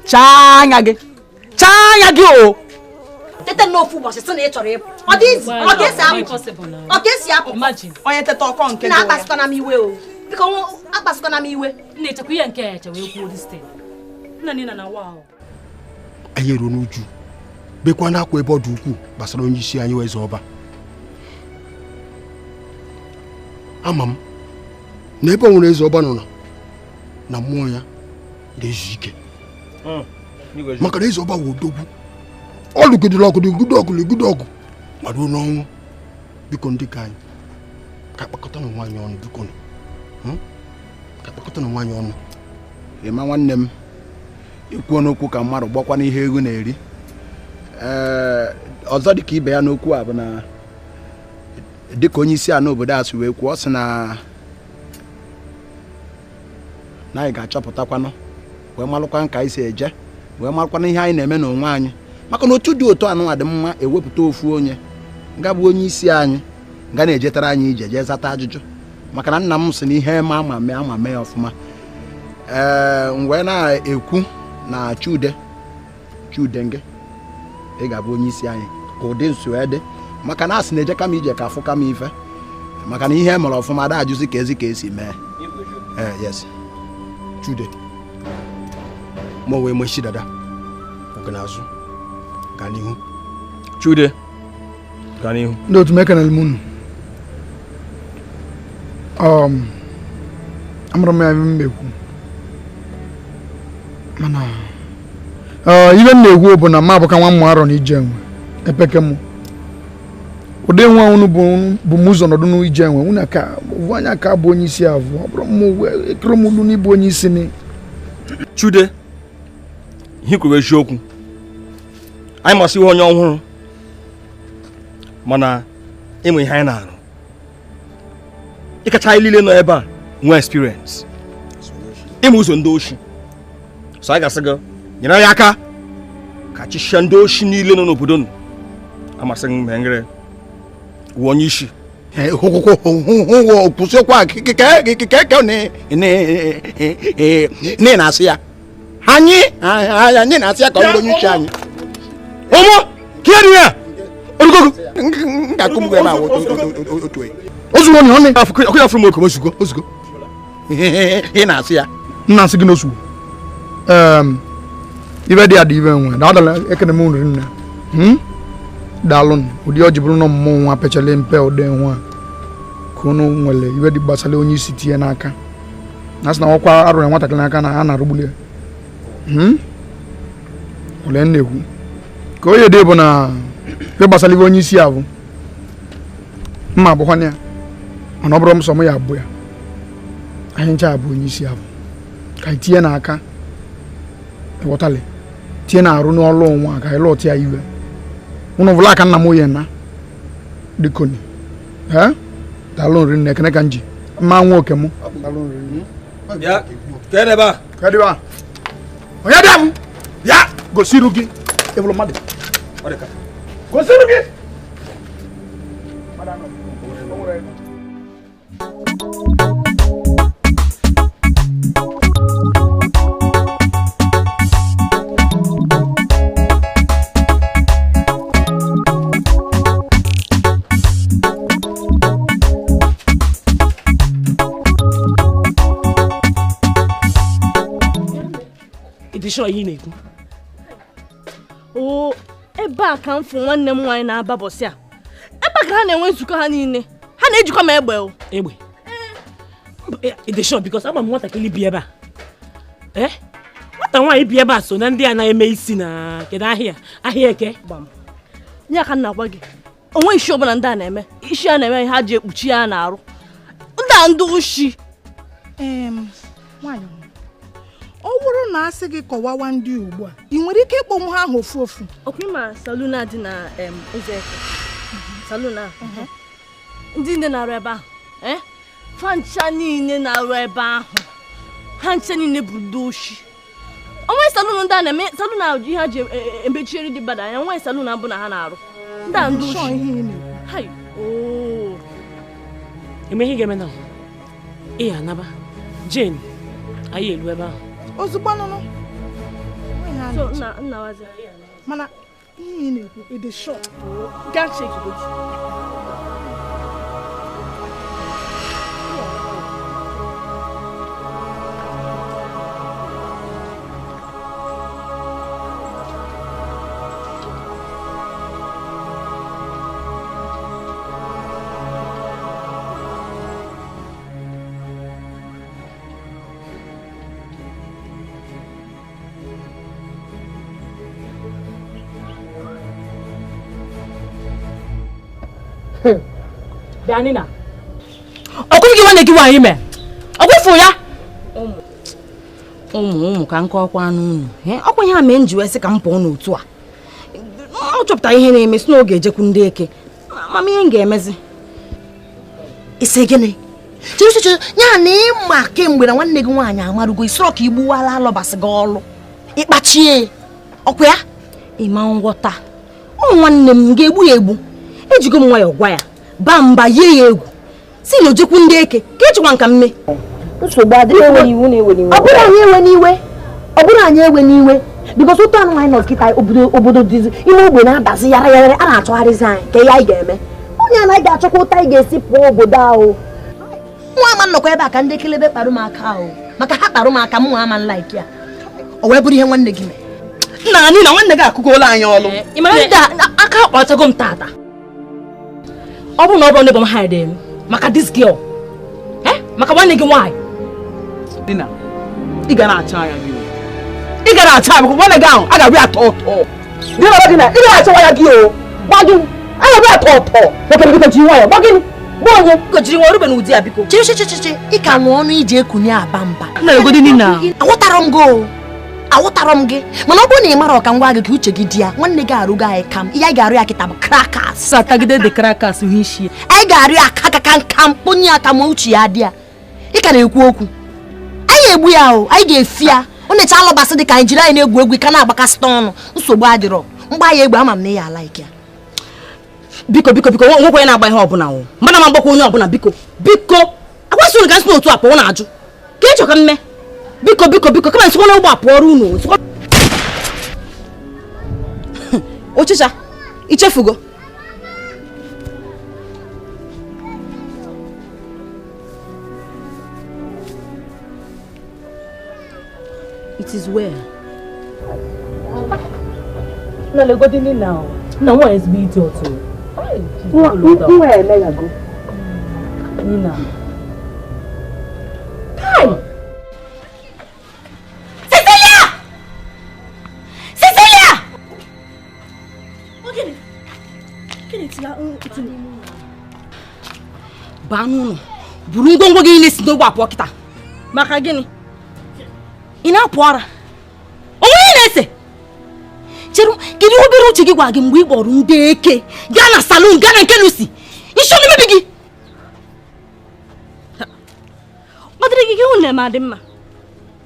Speaker 4: chaa anya gị o
Speaker 9: tete n'ofu ụbọchị sị na ị chọrọ ịpụ ọ ga-esi apụ
Speaker 8: onye teta ọkọ nke
Speaker 9: na-akpasikwana m iwe o biko akpasikwana m iwe
Speaker 11: na-echekwa ihe nke eche wee kwuo dis thing nna nina na wa
Speaker 1: anyị eruo n'uju bekwa n'akwa ebe ọ dị ukwuu gbasara onye isi anyị wee ọba ama m na ebe ọ nwere eze ọba nọ na mmụọ ya na-ezu ike maka na eze ọba wụ odogwu ọ lụgidere ọgụ ma ruo n'ọnwụ biko ndị ka anyị ka akpakọta na nwaanyị ọnụ biko ka akpakọta na nwaanyị ọnụ
Speaker 4: ịma nwanne m ikwu n'okwu ka mmadụ gbakwa n'ihe ego na-eri ọzọ dịka ibe ya n'okwu a bụ na dịka onye isi ala obodo a si wee kwuo ọ sị na anyị ga-achọpụtakwanụ wee malụkwa nka anyị si eje wee malụkwana ihe anyị na-eme n'onwe anyị maka na otu dị otu anụnwa dị mma ewepụta ofu onye nga bụ onye isi anyị nga na-ejetara anyị ije jee zata ajụjụ maka na nna m sị na ihe ama mee ọfụma wee na-ekwu na chude nge ị ga-abụ onye isi anyị ka ụdị nso dị maka na asị na-eje kama ije ka afụ kama ife maka na ihe mere ọfụma da ajụzi ka esi mee yes chude ma wee mechi dada oge n'azụ gaa n'ihu
Speaker 1: chude gaa n'ihu
Speaker 4: ndị otu mekanel munu amụrụ m ya mmekwu mana ibe m na-egwu bụ na m abụka nwa mmụ arọ na ije enwe epeke mụ ụdị nwa unu bụ m ụzọ nọdụ n'ije enwe nwunye ka anya ka bụ onye isi avụ ọ bụrụ m ekere m ulu n'ịbụ onye isi ni
Speaker 1: chude ihe kwuru eziokwu anyị masị ihe onye ọhụrụ mana ịmụ ihe anyị na-arụ ịkacha anyị niile nọ ebe a nwee experience ịmụ ụzọ ndị oshi so anyị ga-asị gị nyere ya aka ka chịchịa ndị oshi niile nọ n'obodo nụ amasị m mengere wụ onye isi
Speaker 4: kwụsịkwa ị na-asị ya anyị na-asị ya ka ọ bụrụ onye isi anyị
Speaker 1: ụmụ kịrị ya orugogo
Speaker 4: ga-akụmgbe ma otu
Speaker 1: ozugbo onye ọnụ ọkụ ya fụrụ m okom ozugbo
Speaker 4: ị na-asị ya
Speaker 1: nna asị gị n'ozugbo ibe dị adị ibe nwe na ọdala ekene m nri nna daalụ ụdị ọjị bụrụ na mmụọ nwa pechara mpe ụdị nwa ka unu nwere ibe dị gbasara onye isi tinye n'aka na sị na ọkwa arụ ya nwatakịrị n'aka na a na-arụgbuli ya ole na-ekwu ka onye dị bụ na ibe gbasara ibe onye isi abụ mma abụkwana ya mana ọ bụrụ m sọ m ya abụ ya anyị ncha abụ onye isi abụ ka anyị tinye n'aka ịghọtali tinye na-arụ n'ọlụ nwa ka anyị lọtịa iwe unu bụla aka nna m oye na dikoni daalụ nri nne ekene ka m ji mma nwa oke m onye dị m ya gosiru gị ebụrụ mmadụ gosiru gị
Speaker 2: o ebe a ka m fụ nwanne m nwaanyị na-aba bọsị a ebe a ka ha na-enwe nzukọ ha niile ha na-ejikwa m egbe o
Speaker 11: ịdị sure because ama m nwatakịrị bi ebe a nwata nwaanyị bi ebe a so na ndị a na-eme isi na kedu ahịa eke
Speaker 2: nye aka nna gwa gị onwe isi ọbụla ndị a na-eme isi a na-eme ha ji ekpuchi ya na-arụ ndị ushi
Speaker 13: nwaanyị ọ bụrụ na asị gị kọwawa ndị ugbu a ị nwere ike ịkpọnwụ ha ahụ ofu
Speaker 2: ọkụma saluna dị na Ozeke saluna ndị nne na-arụ ebe ahụ fancha niile na-arụ ebe ahụ ha nche niile bụ ndị oshi onwe saluna ndị a na-eme saluna ihe ha ji emechieri dị bada anya onwe saluna bụ na ha na-arụ ndị oshi
Speaker 11: emeghị ga-eme na ị anaba Jane anyị elu ebe ahụ
Speaker 13: ozugbo nụnụ
Speaker 2: nna wazi
Speaker 13: mana ihe ị na-ekwu ịdị shọt gaa cheki
Speaker 7: Danina. Okwugi nwanne gị nwaanyị mee. Okwefu ya. Ụmụ ka nke ọkwa n'unu. Ọkwa ihe a mee nji wee sị ka m pụọ n'otu a. Ọ chọpụta ihe na-eme si n'oge ejekwu ndị eke. Mama ihe m ga-emezi.
Speaker 9: Ise gịnị? Chichichi ya na ịma kemgbe na nwanne gị nwaanyị amarugo isoro ka igbuwala alọbasị gị ọlụ. Ịkpachie. Ọkwa ya?
Speaker 7: Ịma ngwọta. Nwanne m ga-egbu ya egbu. Ejigo m nwayọ gwa ya. Bamba ye egwu si no jekwu ndị eke ka echekwa nka mme nsogbu adịghị ewe n'iwu na ewe n'iwe ọ bụrụ anyị ewe n'iwe because ụtọ anụ anyị nọ kịta obodo dizi ime ogbe na-adazi yara a na-achọgharịzi anyị ka ihe anyị ga-eme onye anaghị ga-achọkwa ụta anyị ga-esi pụọ obodo ahụ nwa ama nnọkwa ebe a ka ndị kelebe kparụ m aka ahụ maka ha kparụ m aka mụ ama nlaiki ya o wee bụrụ ihe nwanne gị mee
Speaker 8: nna anyị na nwanne gị akụgola anyị ọlụ
Speaker 7: ị mara ndị aka kpọchago m tata ọ bụrụ na ọ bụrụ na ebe m hide m maka this girl maka nwanne gị nwaanyị
Speaker 8: dina ị ga na-acha anya gị ị ga na-acha maka nwanne gị ahụ a ga-abịa atọ ụtọ dị na gị na ị ga-acha ya gị o gba gị a ga-abịa atọ ụtọ nwoke gị tochi nwaanyị gba gị gba onye
Speaker 7: gojiri nwa orube na ụdị a biko
Speaker 9: chichichichi ị ka nwe ọnụ iji ekunye aba mba
Speaker 7: na-egodi nina
Speaker 9: awụtara m gị mana ọ bụrụ na ị mara ọka ngwa gị ka uche gị dị ya nwanne gị arụgo anyị kam ihe anyị ga-arụ ya kịta bụ krakas
Speaker 7: satagide de krakas hụ isi
Speaker 9: anyị ga-arụ ya aka nka mkponye aka ma uche ya dị ya ị ka na-ekwu okwu anyị egbu ya o anyị ga-efi ya ọ na-eche alụbasị dị ka anyị jiri anyị na-egwu egwu ka na-agbakasịta ọnụ nsogbu adịrọ mgba ya egbe ama m na ya alaik ya
Speaker 7: biko nwekwe na-agba ihe ọbụla nwụ mana ma mgbakwa onye ọbụla biko akwasịrị ka nsị n'otu a pụọ na-ajụ ka ị chọ ka mme biko kama nsikwa na ụgbọ apụọrọ unu ochicha ichefugo it is where na legodi ni now na nwa ezigbo ite otu nwa emegago nina kai baa n'ụlọ buru ngwongwo gị niile si n'ogbe apụọ kịta maka gịnị ị na-apụ ara onwe ị na-ese cheru kedu obere uche gị gwa gị mgbe ị kpọrọ ndị eke gaa na salon gaa na nke Lucy isi ọ na-emebi gị
Speaker 2: ọ dịrị gị gị hụ na eme adị mma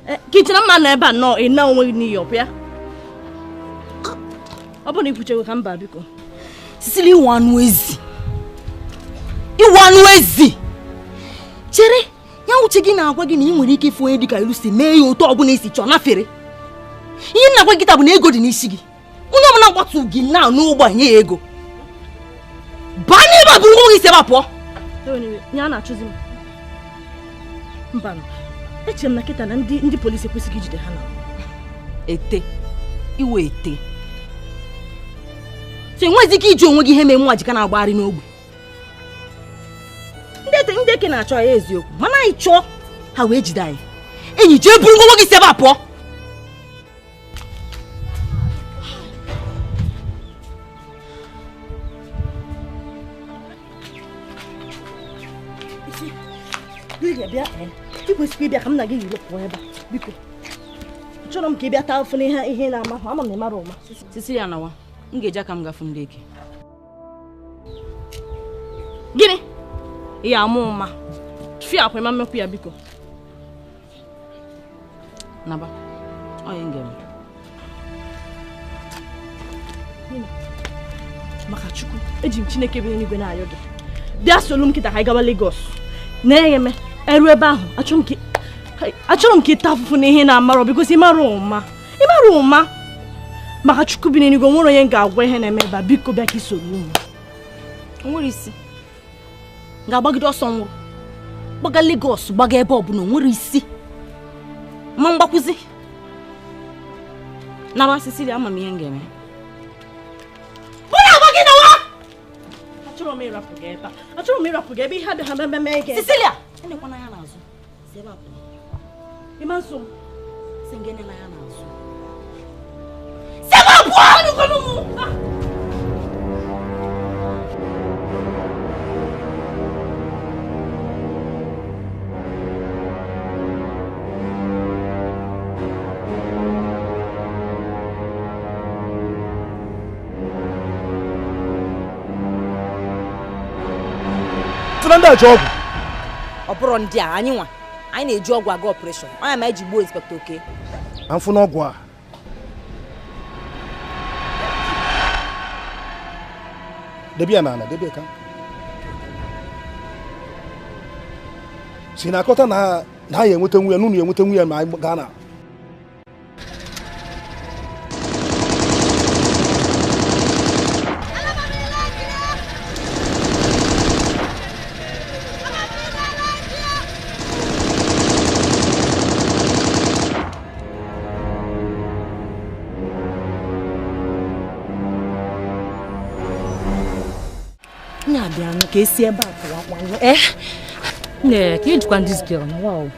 Speaker 2: ka ị chere mma na ebe a nọ ị na onwe gị n'iyi ọpụ ya ọ bụrụ na ikwuchewe ka mba biko
Speaker 7: Sisili iwu anụ ezi chere ya uche gị na-agwa gị na ị nwere ike ịfụ onye dịka Lucy mee ya otu ọbụla isi chọọ nafere ihe m na-agwa gị taa bụ na ego dị n'isi gị onye ọbụla gbatu gị na n'ụgbọ nye ya ego baa n'ebe a bụrụ nwa gị si ebe a pụọ
Speaker 2: ya na-achụzi m mba echere m na kịta na ndị polisi ekwesịghị ijide ha na
Speaker 7: iwe ete so enwezi ike iji onwe gị ihe mee nwa jika na-agbagharị n'ogbe ndị eke na-achọ ya eziokwu mana anyị chọọ ha wee jide anyị enyi jee buru ngwongwo gị si ebe a pụọ
Speaker 2: Cecilia bịa ikwesịrị ịbịa ka m na gị yiri pụọ ebe a biko achọrọ m ka ị bịa taa afụ ihe na-ama ama m na ịmara ụma
Speaker 7: Cecilia nawa m ga-eji aka m gafe ndị eke
Speaker 2: gịnị ị ama ụma fia akwa ịma mmekwu ya biko
Speaker 7: naba onye ngem
Speaker 2: maka Chukwu eji m Chineke bi n'igwe na-ayọ gị bịa solu m kịta ka anyị gaba Lagos na-enye m eru ebe ahụ achọrọ m ka ịta afụfụ na ihe na-amarọ bikosi ịmara ụma maka Chukwu bi n'igwe nwere onye m ga-agwa ihe na-eme ebe a biko bịa ka isoro ụmụ
Speaker 7: nwere isi ga-agbagide ọsọ nwụrụ gbaga Lagos gbaga ebe ọbụla nwere isi ma mgbakwụzi na Cecilia ama m ihe m ga-eme
Speaker 2: achọrọ m ịrapụ gị ebe ihe adịghị mmemme gị
Speaker 7: Cecilia enekwana ya n'azụ si ebe a pụọ
Speaker 2: ịma nso m
Speaker 7: si ngene na ya n'azụ
Speaker 2: si ebe a pụọ anụkwanụ m
Speaker 8: ndị a ji ọgwụ
Speaker 7: ọ bụrụ ndị a anyị na-eji ọgwụ aga ọpụreshọn onye ma eji gbuo Inspector Oke
Speaker 8: na mfụ n'ọgwụ a debe ya n'ala debe ka si na-akọta na ha ya enweta nwunye n'ụlọ enweta nwunye ma anyị gaa na
Speaker 2: ka esi ebe a pụwakwanye
Speaker 7: ka ejikwa this girl na wow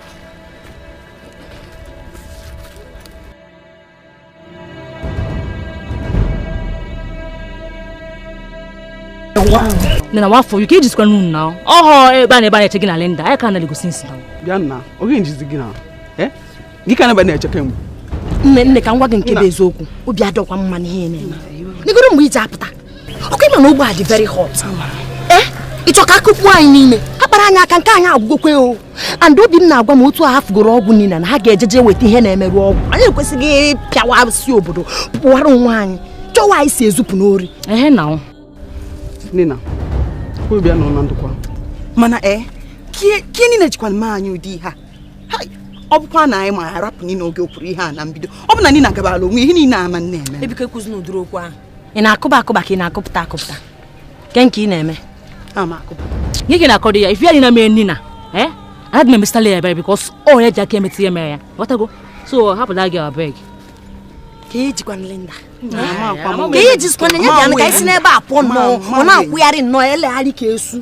Speaker 7: Nena wafọ you ka ejikwa nunu na ọhọ ebe a na-eche gị na Linda anyị ka na-legosi nsi na
Speaker 8: bịa nna oge njizi gị na gị ka na-ebe na-eche kemgbe
Speaker 9: nne ka ngwa gị nke bụ eziokwu obi adọkwa mma n'ihe na-eme n'igoro mgbe iji apụta ọkụ ịma na ụgbọ a dị very hot ịchọ ka akụkpụ anyị n'ime ha kpara anyị aka nke anyị agwụgokwe o and obi m na-agwa m otu a hafugoro ọgwụ niile na ha ga-ejeje weta ihe na-emerụ ọgwụ anyị ekwesịghị ịpịawa si obodo pụwara onwe anyị chọwa anyị si ezupụ n'ori
Speaker 7: na
Speaker 8: nina bịa nọ na ndụkwa
Speaker 14: mana kie niile jikwa mme anyị ụdị ihe ọ bụkwa na anyị ma harapụ niile oge okwuru ihe a na mbido ọ bụ na nina gabala onwe ihe niile ama na-eme
Speaker 9: ebike kwuzi n'ụdịrị okwu ahụ ị na-akụba akụba ka ị na-akụpụta akụpụta ke nke ị na-eme
Speaker 7: ihe gị na-akọdụ ya ife ya na mee nina adị m emestala ya ebe bikos ọ ya ji aka emetụ ya mere ya ghọtago so hapụla gị abeg
Speaker 9: ka ejikwa Linda ka ihe jizikwa na nye bịa ka isi n'ebe a pụọ nnọọ ọ na-akwụgharị nnọọ elegharị ka esu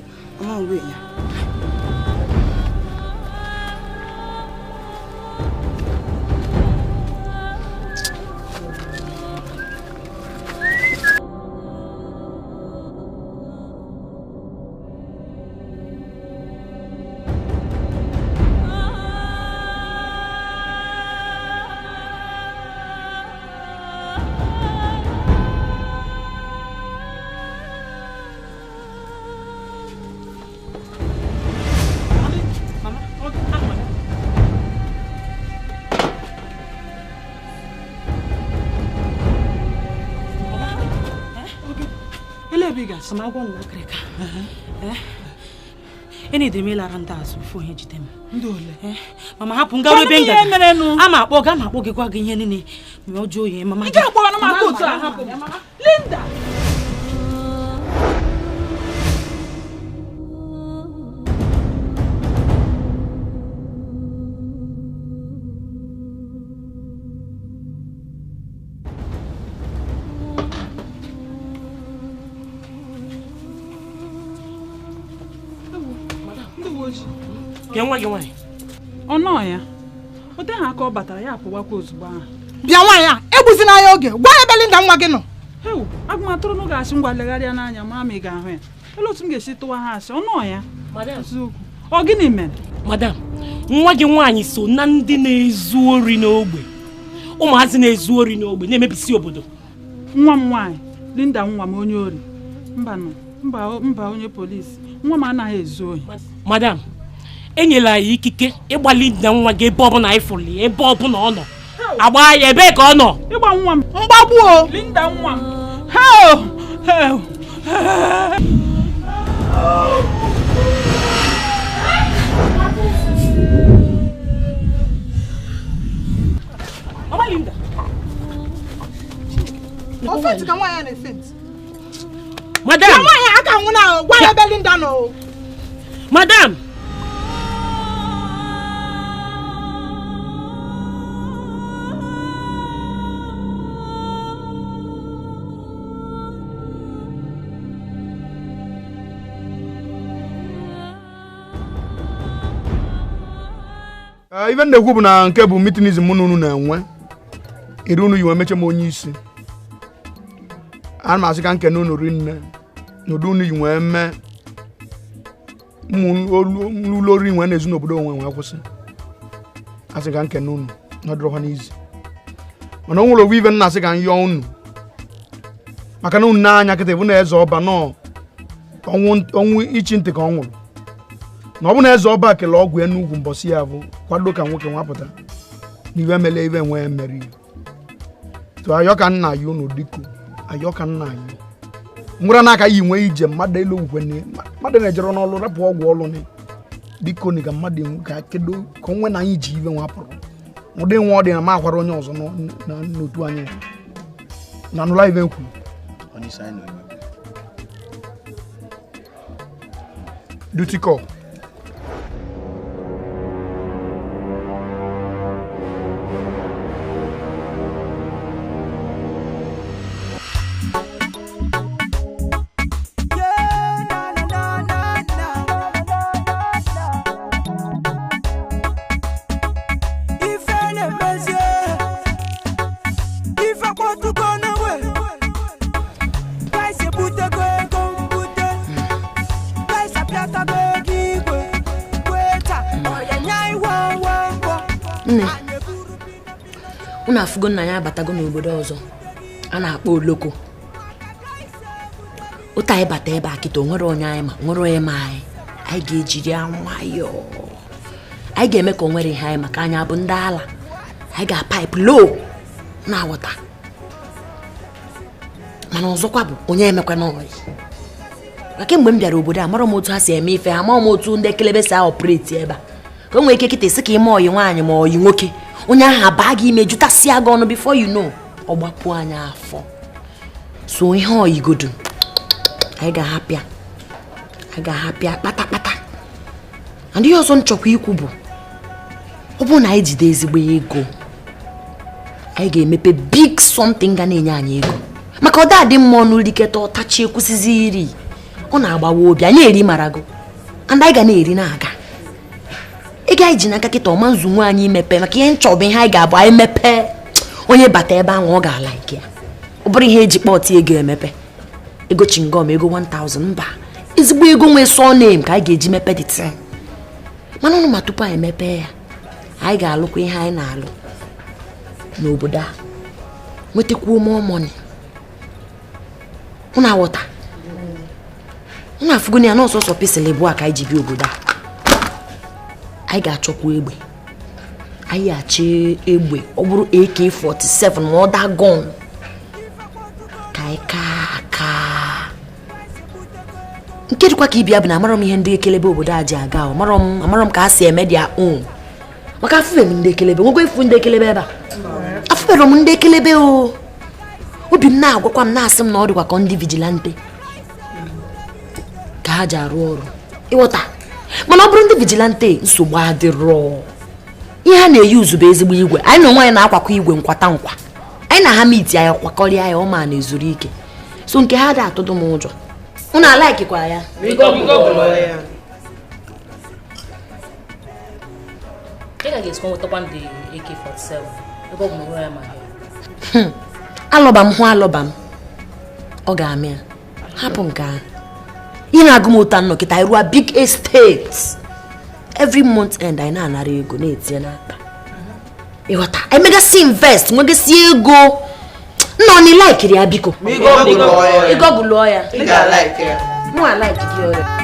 Speaker 7: Any de mela randas before he jitem. Ndole. Mama hapụ ngaru ebe nga. Ama akpọ ga ma akpọ gị kwa gị ihe nini. Me ojo ye mama.
Speaker 6: Ị ga-akpọ na ma otu a hapụ. Linda.
Speaker 11: Gị nwa
Speaker 6: ọ nọ ya o te ha ka ọ batara ya apụwakwa ozugbo ahụ
Speaker 13: bịa nwaanyị a egbuzina anya oge gwa ebe Linda nwa gị nọ
Speaker 6: agụmatụrụ na ga-asị ngwa legharịa n'anya ma ị ga-ahụ ya elu otu m ga-esi tụwa ha asị ọ nọ ya ọ gịnị mere
Speaker 11: Madam, nwa gị nwaanyị so na ndị na-ezu ori n'ogbe. Ụmụazị na-ezu ori n'ogbe na-emebisi obodo.
Speaker 6: Nwa m nwaanyị, Linda nwa m onye ori. Mba onye polisi. Nwa m anaghị ezu ohi.
Speaker 11: Madam, enyela ya ikike ịgba Linda nwa gị ebe ọbụla anyị fụrụ ya, ebe ọbụla ọ nọ. Agba ya ebe ka ọ nọ.
Speaker 6: Ịgba nwa m.
Speaker 13: Mgbagbu o.
Speaker 6: Linda nwa m.
Speaker 11: Mama Linda.
Speaker 13: Offense ka nwaanyị na-efent.
Speaker 11: Madam.
Speaker 13: Nwaanyị aka nwụ na gwa ya ebe Linda nọ.
Speaker 11: Madam.
Speaker 1: Even the group na nke bụ meetinism mụ na unu na-enwe iri unu yiwe meche m onye isi ana m asị ka nke na unu rinne n'ụdị unu yiwe eme ụlọ ori nwe na-ezu n'obodo onwe nwe akwụsị asị ka nke na unu n'ọdịrọkwa n'izi mana o nwere owu ive nna asị ka nyọọ unu maka na unu n'anya kịta bụ na eze ọba nọ ọnwụ ichi ntị ka ọ nwụrụ na ọ bụ na eze ọba kele ọgwụ ya n'ugwu mbọsị ya bụ kwado ka nwoke nwapụta n'ive mele ive nwee mmeri to ayọ ka nna ya unu dịko ayọ ka nna ya nwere n'aka yi nwee ije mmadụ elu ogwukwe mmadụ na-ejere n'ọlụ rapụ ọgwụ ọlụ ni dịko ni ka mmadụ enwe ka kedo ka onwe na anyị ji ive nwapụrụ ụdị nwa ọ dị na ma akwara onye ọzọ n'otu anyị na nụla ive nkwu duty call.
Speaker 9: Unu afugo nna ya abatago n'obodo ọzọ a na-akpọ oloko ụta anyị bata ebe a kịta onwere onye anyị ma nwere onye ma anyị ga-ejiri nwayọọ anyị ga-eme ka onwere ihe anyị maka anyị abụ ndị ala anyị ga-pipe low na-awọta mana ọzọkwa bụ onye emekwa n'ọyị maka mgbe m bịara obodo a mara m otu ha si eme ife ha ma m otu ndị kelebe si operate ebe a ka o nwere ike kịta isi ka ime ọyị nwaanyị ma ọyị nwoke onye ahụ abaa gị ime jutasịa gị ọnụ before you know ọ gbapụ anya afọ so ihe ọyigodu anyị ga-ahapịa kpatakpata and ihe ọzọ nchọkwa ikwu bụ ọ bụrụ na anyị jide ezigbo ego anyị ga-emepe big something ga na-enye anyị ego maka ọ dị mma ọnụ riketa ọtachi ekwusizi iri ọ na-agbawa obi anyị eri marago and anyị ga na-eri na-aga ị ga-eji n'aka kịta ọma nzu nwa anyị imepe maka ihe nchọbụ ihe anyị ga-abụ anyị mepe onye bata ebe ahụ ọ ga-ala ike ya ọ bụrụ ihe eji kpọtụ ego emepe ego chingom ego 1000 mba ezigbo ego nwee surname ka anyị ga-eji mepe the thing mana ọnụ ma tupu anyị mepe ya anyị ga-alụkwa ihe anyị na-alụ n'obodo a nwetakwuo more money unu aghọta unu afụgo na ya na ọsọsọ pisili bụ a ka anyị ji bi obodo a anyị ga-achọkwa egbe anyị achọ egbe ọ bụrụ AK-47 ma ọ dagon ka anyị ka nke dịkwa ka ibia bụ na amara m ihe ndị ekelebe obodo a ji aga amara m ka ha si eme dị ahụ maka afụfe m ndị ekelebe nwoke ifu ndị ekelebe ebe a afụfere m ndị ekelebe o obi m na-agwakwa m na-asị m na ọ dịkwa ka ndị vigilante ka ha ji arụ ọrụ ịghọta mana ọ bụrụ ndị vigilante nsogbu adịrọ ihe ha na-eyi uzube ezigbo igwe anyị na nwaanyị na-akwakọ igwe nkwata nkwa anyị na ha miti anyị kwakọrịa ya ọma na ezuru ike so nke ha dị atụdụ m ụjọ unu alaikikwa ya ị ga-esikwa nwetakwa ndị AK-47 ebe ọ bụ nụrụ ya ma alọba m hụ alọba m ọ ga-amị ya hapụ nke ahụ ị na-agụ m ụta nnọkịta anyị rụọ big estate every month end I na-anara ego na-etinye n'akpa. Ịghọta, anyị megasi invest, nwegasi ego. Nọ ni like ya biko. Ego bụ lụọ ya. Ị ga-like ya. Mụ a like gị ọrịa.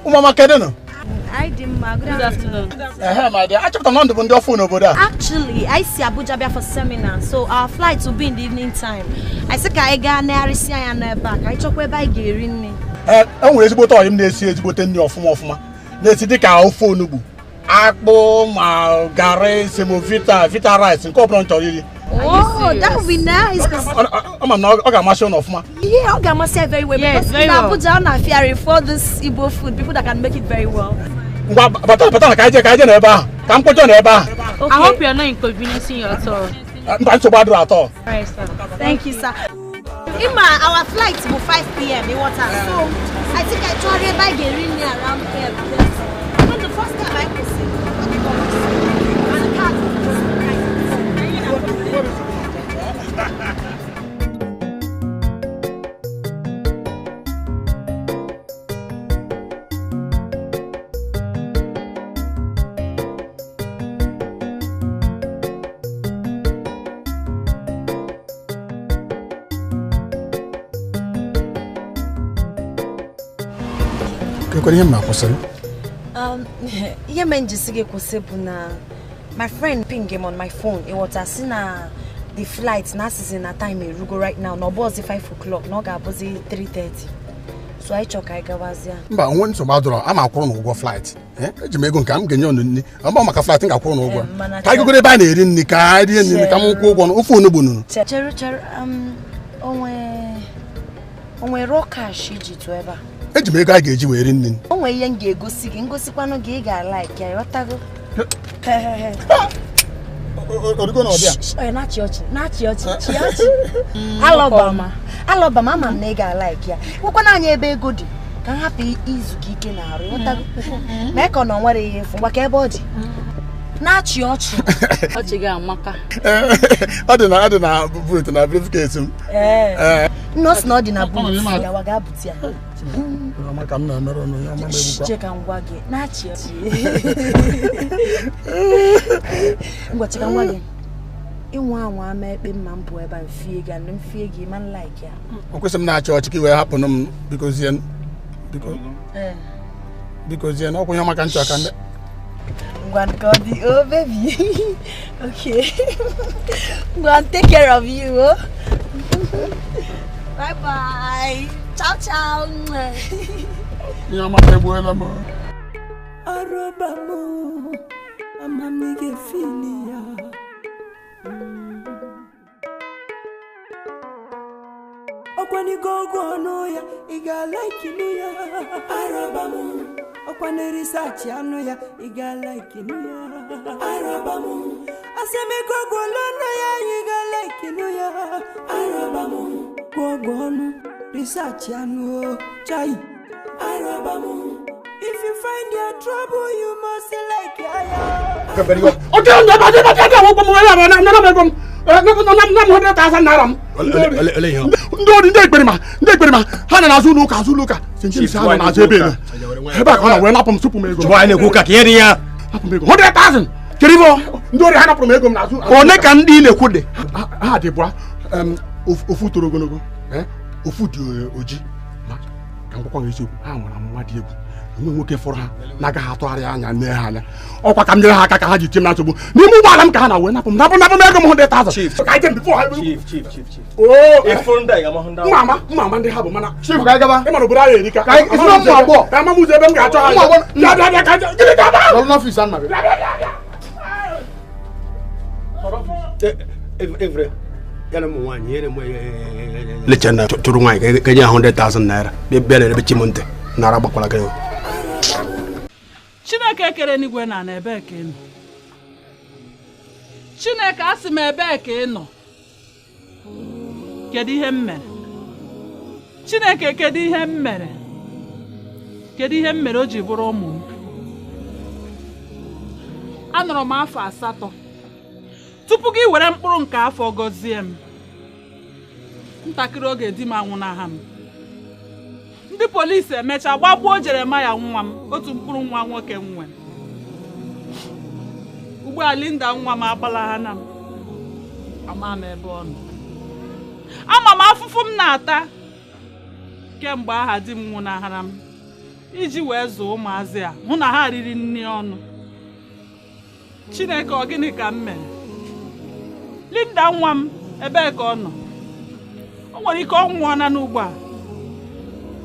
Speaker 4: Mama Kedeno.
Speaker 15: I did my good afternoon.
Speaker 4: My dear. I checked on the phone over there.
Speaker 15: Actually, I see Abuja for seminar, so our flight will be in the evening time. I said I got Narisi and back. I talk where by gearing me.
Speaker 4: I'm going to go to him. They see it's in your form of my. They see the car phone. Akbo, ma, gare, semovita, vita rice, and corporate.
Speaker 15: Oh, that would be nice.
Speaker 4: I'm not organization of my.
Speaker 15: Yeah, organization very well.
Speaker 10: Yes,
Speaker 15: because
Speaker 10: very
Speaker 15: in
Speaker 10: well.
Speaker 15: Abuja and Afiari for this Igbo food, people that can make it very well.
Speaker 4: But come put on ever.
Speaker 10: I hope you are not inconveniencing you at all.
Speaker 4: I'm so bad at all.
Speaker 10: Right, sir.
Speaker 15: Thank you, sir. Ima, our flight will 5 p.m. in water. So I think I tried by getting around here. Not the first time I could see. And the car my friend pinged him on my phone. It was as in the flight now is in a time we go right now. No boss 5 o'clock. No ga boss 3:30. So I choke I go was there.
Speaker 4: But when so bad I'm a crown go flight. Jamaican come get on the I'm a flight think I crown over. I go buy the in the car and come go on phone bunu.
Speaker 15: Onwe rocker shiji to ever.
Speaker 4: Jamaica get you wearing in.
Speaker 15: Onwe yenge go sick and go sick no ge ga like ya yotago. Not church. Alabama mama nega like ya. Ukwana anya ebe good. Can happy izu kike na aru. Yotago. Make on nwere ihe fu gbaka ebe odi. Na church.
Speaker 10: Ochi ga amaka.
Speaker 4: Adi na boot na briefcase.
Speaker 15: Nurse no di na boot. Ya waga butia.
Speaker 4: Mama na mero no ya mama ebuka.
Speaker 15: Check and wage. Na church. Ngwa check and wage. Inwa anwa ama ekpe mma mpo eba mfie ga no mfie gi man like ya.
Speaker 4: Okwesem na church ki we happen because yen no kunya maka ncho aka nde.
Speaker 15: God, oh baby. Okay. I'm going to take care of you. Oh? Bye bye. Ciao ciao.
Speaker 4: Nyama ebuela mo.
Speaker 12: Aroba mo. Amamige filia. Okwani gogo no ya, iga like you ya. Aroba mo. Okwane research ano ya iga like no ya arabamu aseme gogo no ya iga like no ya arabamu gogo no research ano chai arabamu if you find your trouble you must like ya
Speaker 4: very good okay na wo mo ya na mo na 100,000 naira ndori ndekperima hana na zuluka sinchi sa na jebe heba kana we napum supu mego
Speaker 5: boy ne kuka kiyedi ya
Speaker 4: napum mego 100,000 kerivo ndori hana pum mego na zu one ka ndi ne kude ha de bua ofu torogonogo ofu di oji ma ka ngwakwa ngeziokwu ha nwara mwa di egwu onwe nwoke fọrọ ha na ga atụgharị anya nne ha anya ọkwa ka m nyere ha aka ka ha ji tim na nsogbu n'ime ụgbọala m ka ha na wee napụ m ego m 100,000 ka jem before ha chief mama ndị ha bụ mana chief ka gaba ị mara obodo anyị erika ka ama m ụzọ ebe m ga-achọ ha bịa ka gịnị ka ba n'ọfịs a nna
Speaker 16: Every one here, Lichana to Rumai, can you 100,000 naira? Be better than Chimonte, Narabakalaka.
Speaker 6: Chineke kere n'igwe na ebe ka ị nọ. Chineke asị m ebe ka ị nọ. Kedu ihe m mere? Chineke kedu ihe m mere? Kedu ihe m mere o ji bụrụ ụmụ m? Anọrọ m afọ 8 tupu gị were mkpụrụ nke afọ gọzie m. Ntakịrị oge di m anwụnaha m. Ndị polisi emecha gbagbuo Jeremaya nwa m, otu mkpụrụ nwa nwoke nwe. Ugbu a Linda nwa m agbalagha m. Ama m ebe ọ nọ. Ama m afụfụ m na-ata kemgbe aha di m nwụnahara m iji wee zụọ ụmụazị a hụ na ha riri nri ọnụ. Chineke ọ gịnị ka m mere? Linda nwa m ebee ka ọ nọ? O nwere ike ọ nwụọna n'ugbu a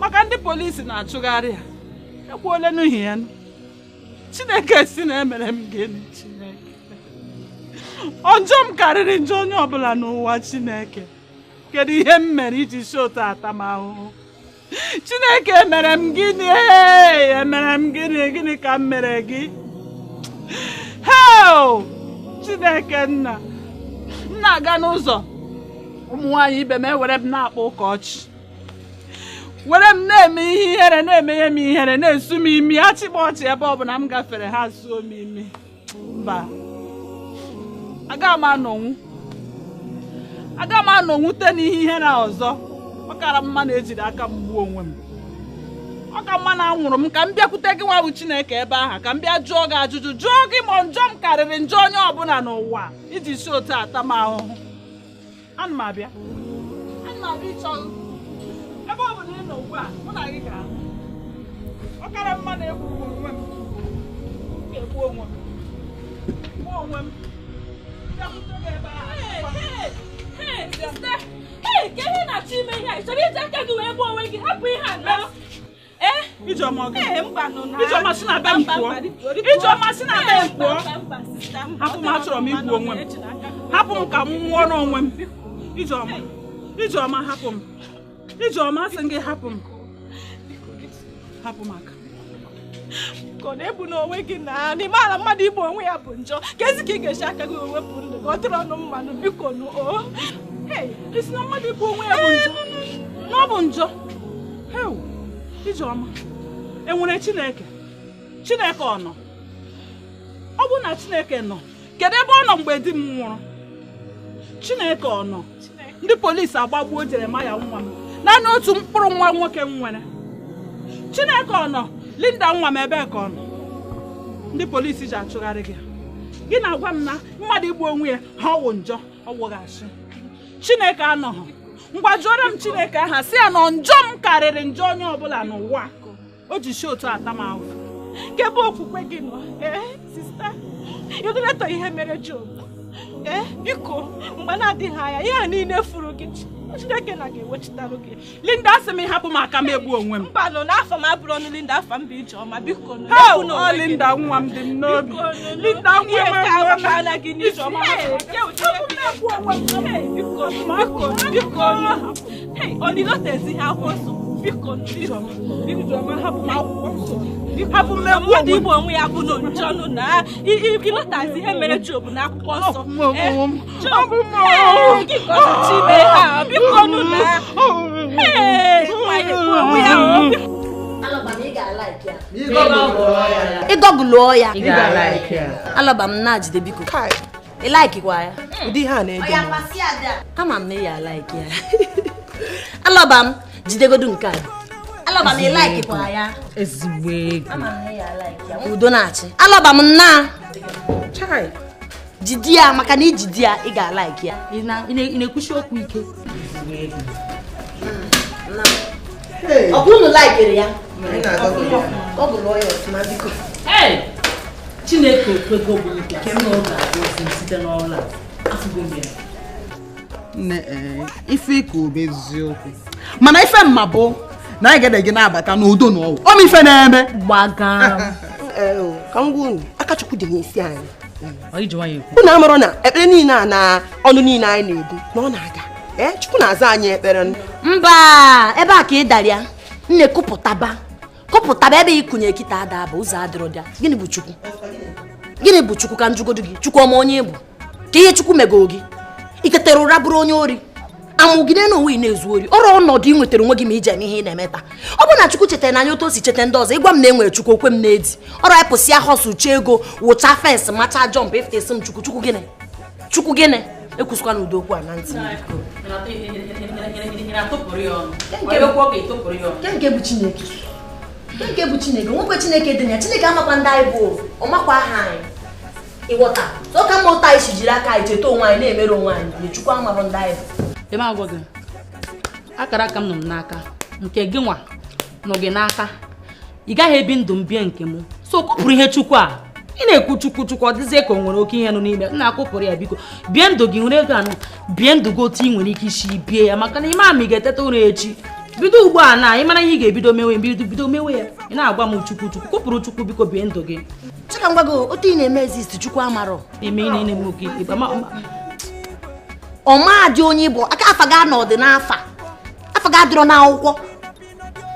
Speaker 6: maka ndị polisi na-achụgharị ya. Egbuole n'uhi ya. Chineke si na emere m gịnị? Chineke ọjọọ m karịrị njọ onye ọbụla n'ụwa. Chineke kedu ihe m mere iji shota atamahụhụ? Chineke emere m gịnị? Emere m gịnị? Gịnị ka m mere gị? Heo Chineke nna m na-aga n'ụzọ ụmụ nwaanyị ibe m ewere m na-akpa ụka ọchị, were m na-eme ihe ihere, na-emenye m ihere, na-esu m imi, achịkpa ọchị ebe ọbụla m gafere ha suo m imi. Mba, aga m anọnwute n'ihe ihere ọzọ. Ọ kara mma na ejiri aka m gbuo onwe m. Ọ ka mma na anwụrụ m ka m bịakwute gị nwa bụ Chineke ebe ahụ ka m bịa jụọ gị ajụjụ, jụọ gị ma njọ m karịrị njọ onye ọbụla n'ụwa iji si otu ata m ahụhụ. Ana m abịa ịchọ ebe ọ bụla ị nọ ugbu a, mụ na gị ga-ahụ. Ọ kara mma na egbu onwe m, ga-egbu onwe m, gbuo onwe m, bịakwute gị ebe ahụ.
Speaker 2: Ka ihe na-achọ ime ihe a, ị chọrọ iji aka gị wee gbuo onwe gị? Hapụ ihe a na
Speaker 6: Ijeọma si na be m pụọ. Ijeọma si na be m pụọ. Hapụ m, achọrọ m igbu onwe m. Hapụ m ka m nwụọ n'onwe m. Ijeọma hapụ m. Ijeọma sị gị hapụ m. Hapụ m aka.
Speaker 2: Ka na-ebu n'onwe gị na n'ime ala mmadụ igbu onwe ya bụ njọ. Ka ezi ka ị ga-esi aka gị wepụ ndụ gị, ọ dịrị ọnụ mmanụ, biko nụ.
Speaker 6: Isi na mmadụ igbu onwe ya bụ njọ? Na ọ bụ njọ? Ijeọma, enwere Chineke? Chineke ọ nọ? Ọ bụ na Chineke nọ, kedu ebe ọ nọ mgbe di m nwụrụ? Chineke ọ nọ? Ndị polisi agbagbuo Jeremaya nwa m, naanị otu mkpụrụ nwa nwoke m nwere. Chineke ọ nọ? Linda nwa m ebee ka ọ nọ? Ndị polisi ji achụgharị gị. Gị na-agwa m na mmadụ igbu onwe ya ha ọwụ njọ, ọ wụghachị. Chineke anọghị. Ngwa jụọrọ m Chineke aha si ya na njọ m karịrị njọ onye ọbụla n'ụwa. O ji si otu ata m ahụ.
Speaker 2: Kebe okwukwe gị nọ? Sista, ịdịletọ ihe mere Job. Biko, mgbe na-adịghị anya ihe a niile furu gị, Chineke na ga-ewechitarụ gị.
Speaker 6: Linda asị m hapụ m aka m egbu onwe m.
Speaker 2: Mba nọ n'afọ m abụrụ ọnụ Linda, afọ m bụ Ijeọma. Biko nọ.
Speaker 6: Ọ Linda nwa m dị m n'obi. Linda nwa m
Speaker 2: gị n'Ijeọma. Biko ọdịlọtezi ha akwụkwọ nsọ. Biko Ijeọma hapụ m akwụkwọ nsọ. Hapụ m mmadụ igbu onwe ya bụ n'onjọnụ na ịlọtazi ihe mere Job na akwụkwọ nsọ. Gị gọzi ime ha, biko nụ na
Speaker 9: ịgọgụlụọ ya. Alọba m na-ajide biko. Ị laikikwa ya?
Speaker 14: Ụdị ha na-ege m.
Speaker 9: Ama m na ị ya alaiki ya. Alọba m jidegodu nke a. Alọba m ị laikikwa ya?
Speaker 7: Ezigbo ego.
Speaker 9: Ama m na ị ya alaiki ya. Udo na-achị. Alọba m nna. Jidi ya maka na ijidi ya ị ga-alaiki ya. Ị na-ekwuchi okwu ike. Ọ bụ unu laikiri ya? Ọ bụ lụọ ya ọfụma biko.
Speaker 7: Chineke okwego bụ nke m na ọ ga-abụ site n'ọrụ a. Afụgo m ya.
Speaker 8: Nne ife ka obe eziokwu. Mana ife mma bụ na anyị ga-ede gị na-abata n'udo na ọwụ. Ọ m ife na-eme.
Speaker 7: Gbaga.
Speaker 14: Ka m gwa unu, aka Chukwu dị n'isi anyị. unu amarọ na ekpere niile a na ọnụ niile anyị na-ebu na ọ na-aga Chukwu na-aza anyị ekpere
Speaker 9: mba ebe a ka ị dara ya nne kụpụtaba ebe ị kụnye kịta ada bụ ụzọ adịrọ dị gịnị bụ Chukwu ka njụgodu gị Chukwu ọma onye bụ ka ihe Chukwu megoo gị iketere ụra bụrụ onye ori amụ gị n'elu onwe ị na-ezu ori ọrụ ọnọdụ ị nwetara onwe gị ma ije eme ihe ị na-eme taa ọ bụ na Chukwu chetara n'anya otu o si cheta ndị ọzọ ịgwa m na enwere Chukwu okwe m na-edi ọrụ anyị pụsịa họsụ chee ego wụcha fensị macha jọmp efetesi m Chukwu gịnị ekwusịkwa na udokwu a na ntị nke bụ Chineke nwekwe Chineke dị ya Chineke amakwa ndị anyị bụ ọmakwa aha anyị ịghọta so ka mmụta anyị si jiri aka anyị cheta onwe anyị na-emere onwe anyị na Chukwu amarọ ndị anyị
Speaker 7: ebe agwa gị akara aka m nọ m n'aka nke gị nwa nọ gị n'aka ị gaghị ebi ndụ m bie nke m so kụpụrụ ihe Chukwu a ị na-ekwu Chukwu ọ dịzie ka o nwere oke ihe nọ n'ime na-akụpụrụ ya biko bie ndụ gị nwere ego anụ bie ndụ gị otu ị nwere ike isi bie ya maka na ime ama ị ga-eteta ụra echi bido ugbu a na ị mara ihe ị ga-ebido mewe bido mewe ya ị na-agwa m Chukwu kụpụrụ Chukwu biko bie ndụ gị
Speaker 9: chika ngwa gị otu ị na-eme exist Chukwu amarọ
Speaker 7: eme ị na-eme oke
Speaker 9: ọma dị onye bụ aka afa ga n'ọdị n'afa afa ga adịrọ n'akwụkwọ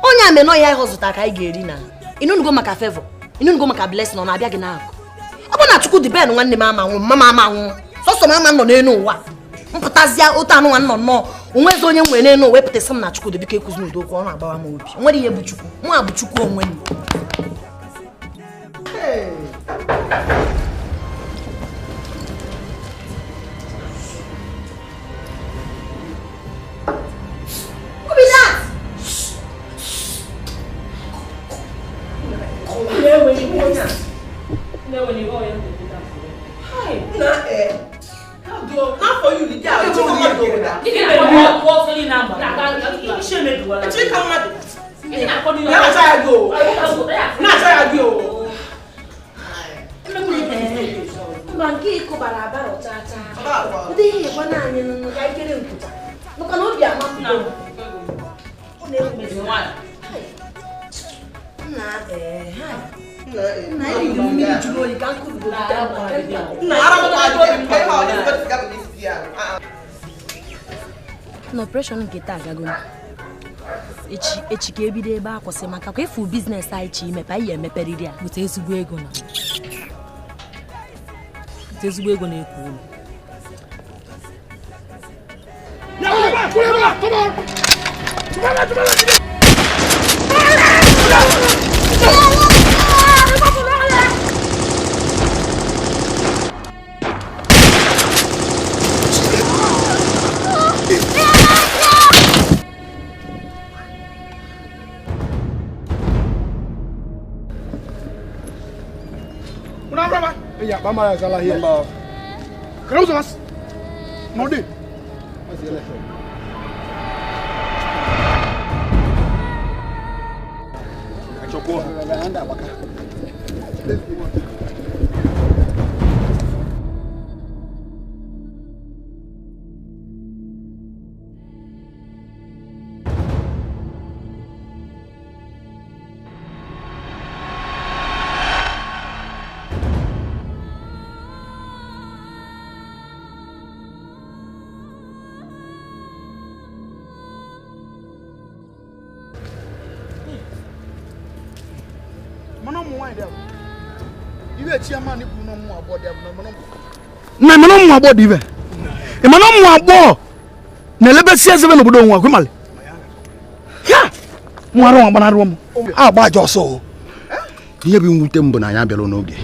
Speaker 9: onye amenọ ya ịhụ zụta ka anyị ga-eri na inunugo maka favor inunugo maka blessing ọ na-abịa gị n'akụ ọ bụ na Chukwu dị ben nwanne m ama nwụ mama ama nwụ sọsọ mama nọ n'elu ụwa mpụtazịa otu anụ nwa nọ nnọọ onwezi onye nwere n'elu wepụtasị m na Chukwu dị biko ekụzi n'udo okwu ọ na-agbawa m obi nwere ihe bụ Chukwu nwa bụ Chukwu onwe m n'operation nke taa agago echi ka ebido ebe a kwụsị maka ka efu biznes anyị chi imepe anyị emeperiri ya bute ezigbo ego na-ekwu ulu
Speaker 4: Ya, mama ya salah ya. Kenapa sih mas? Mau di? Cukup. Anda apakah?
Speaker 1: na mana mu abo dive e mana mu abo na lebesi ezebe no bodo nwa kwemale ya mu aro agba na aro mu
Speaker 5: agba joso ihe bi nwute mbụ na anya bịara n'oge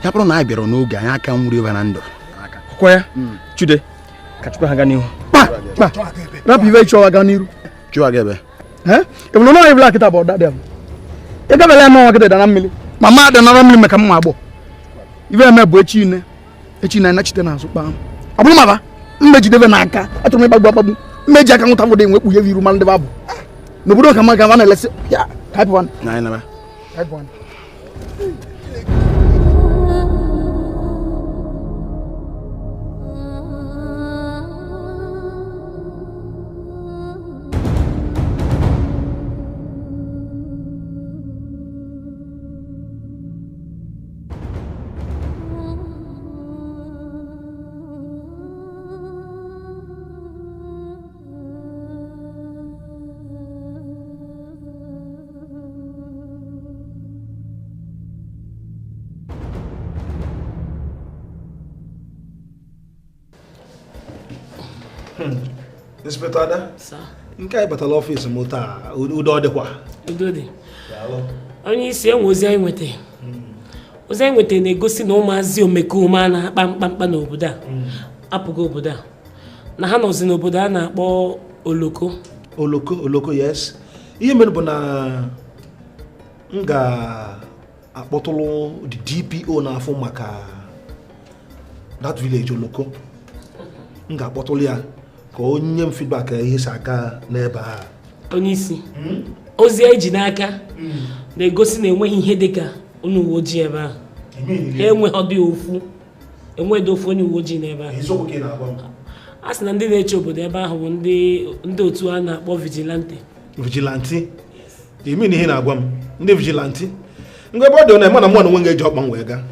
Speaker 5: ya bụrụ na anyị bịara n'oge anyị aka nwuri ebe na ndụ
Speaker 1: kwa ya chude ka chukwu ha ga n'ihu pa rap ive chọwa ga n'iru
Speaker 5: chụwa gebe
Speaker 1: e bụ no evla kita about that dem e ga bele no wakete na mmili mama de na mmili meka mu agbo ive eme bụ echi na na chite na azụ kpa abụrụ maba mmejidebe n'aka atụrụ m ịgbagbu agbagbu mmeji aka nwụta fọdụ enwekpu ihe viru ma ndị babụ n'obodo ka maka na elesi ya type 1
Speaker 5: na anyị naba
Speaker 1: type 1
Speaker 17: Inspector Ada?
Speaker 11: Sir.
Speaker 17: Nke anyị batala ọfịs m taa, udo dịkwa?
Speaker 11: Udo dị. Onye isi enwe ozi anyị nweta. Ozi anyị nweta na-egosi na ụmụazị omekome a na-akpa mkpamkpa n'obodo a apụgo obodo a. Na ha nọzi n'obodo a na-akpọ Oloko.
Speaker 17: Oloko, yes. Ihe mere bụ na m ga-akpọtụrụ the DPO n'afọ maka that village Oloko. M ga-akpọtụrụ ya ka o nye m feedback ihe si aga n'ebe a.
Speaker 11: Onye isi ozi anyị ji n'aka na-egosi na enweghị ihe dịka onye uwe ojii ebe a. Enweghị ofu onye uwe ojii n'ebe a. A sị na ndị na-eche obodo ebe ahụ bụ ndị otu a na-akpọ vigilante.
Speaker 17: Vigilante? Ime na ihe na-agwa m ndị vigilante? Ngwa ebe ọ dị na-eme na mụ na onwe ga-eji ọkpa m wee gaa.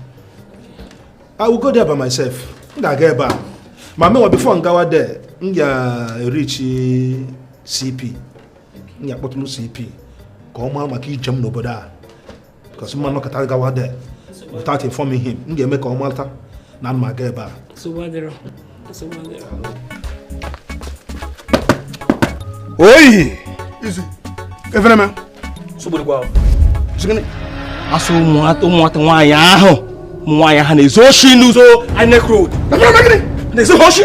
Speaker 17: I will go there by myself. M ga-aga ebe a. Ma mewa before m gawa there, m ga-reach CP. M ga-akpọtụrụ CP ka ọ maa maka ije m n'obodo a. Because m anọkọta gawa there without informing him. M ga-eme ka ọ mata na m aga ebe a.
Speaker 4: Oyi! Isi, efere m.
Speaker 5: Sugburu asụ ụmụnwata nwaanyị ahụ nwaanyị ha na-ezo oshi n'ụzọ INEC road. Na-ezo oshi.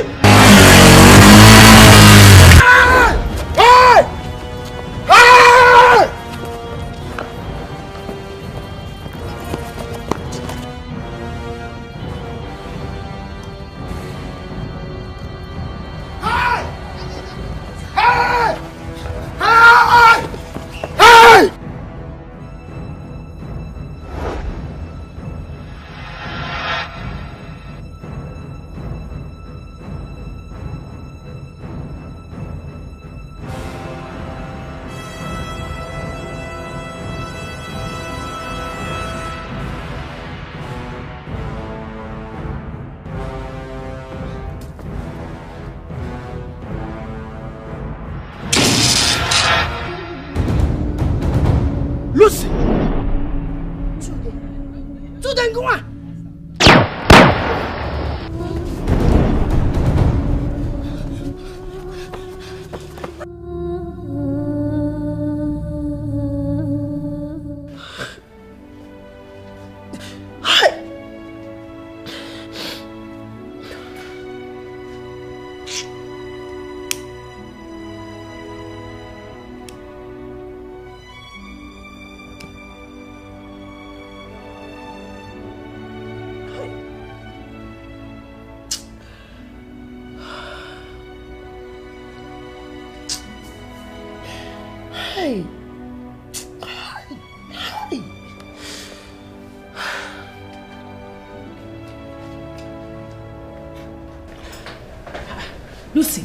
Speaker 7: Lucy,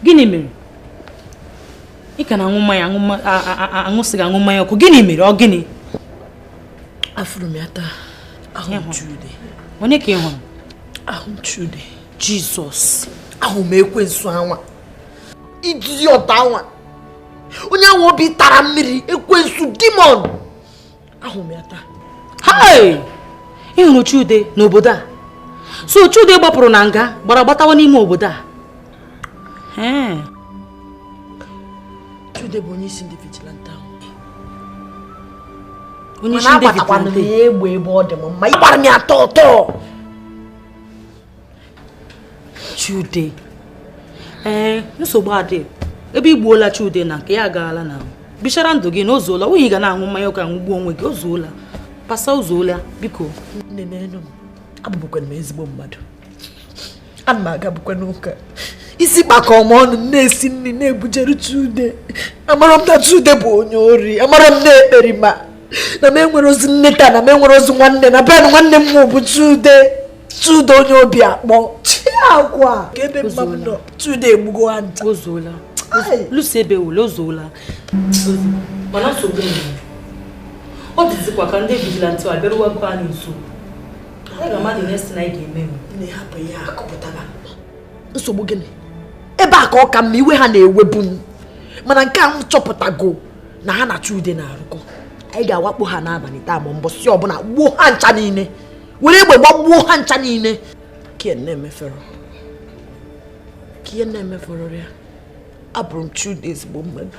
Speaker 7: gịnị mere? Ị ka na-aṅụ mmanya aṅụsịghị aṅụ mmanya ọkụ. Gịnị mere? Ọ gịnị?
Speaker 9: Afụrụ m ya taa. Ahụ Chude.
Speaker 7: Onye ka ị hụrụ?
Speaker 9: Ahụ Chude. Jizọs. Ahụ m ekwensu anwa. Idiot anwa. Onye ahụ obi tara mmiri, ekwensu demon. Ahụ m ya taa.
Speaker 7: Hey! Ị hụrụ Chude n'obodo a? So Chude gbapụrụ na nga gbara gbatawa n'ime obodo a.
Speaker 9: Chude bụ onye isi ndị vigilante ahụ.
Speaker 7: Onye isi ndị vigilante
Speaker 9: egbe ebe ọ dị m mma. Ịgbara m ya tọọ.
Speaker 7: Chude. Nsogbu adị. Ebe igbuola Chude na nke ya agaala na bichara ndụ gị na ozuola. Onye ga na-aṅụ mmanya ụka nwugbu onwe gị ozuola. Pasa ozuola biko.
Speaker 9: Nne n'enu m. Abụbụkwana m ezigbo mmadụ. Ana m aga bụkwa n'ụka. Isi kpakọ m ọnụ na-esi nri na-ebujere Chude. Amara m na Chude bụ onye ori. Amara m na-ekperi ma na m enwere ozi nne taa na m enwere ozi nwanne na be nwanne m bụ Chude. Chude onye obi akpọ. Chiakwa. Ka ebe mma m nọ. Chude egbugo ha nta.
Speaker 7: Ozuola. Lucy ebe wule ozuola. Mana nsogbu ọ dịzikwa ka ndị vigilante abịaruwa gwa anyị nso. Anyị ga-amadị next na anyị ga-eme m.
Speaker 9: Na-ehapụ ihe akọpụtara. Nsogbu gịnị? Ebe a ka ọ ka mma iwe ha na-ewebu m. Mana nke a m chọpụtago na ha na Chude na-arụkọ. Anyị ga-awakpo ha n'abalị taa ma mbọsị ọbụla gbuo ha ncha niile. Were egbe gbagbuo ha ncha niile. Ke na-emefere. Kia name for Roria. Abram 2 days, woman.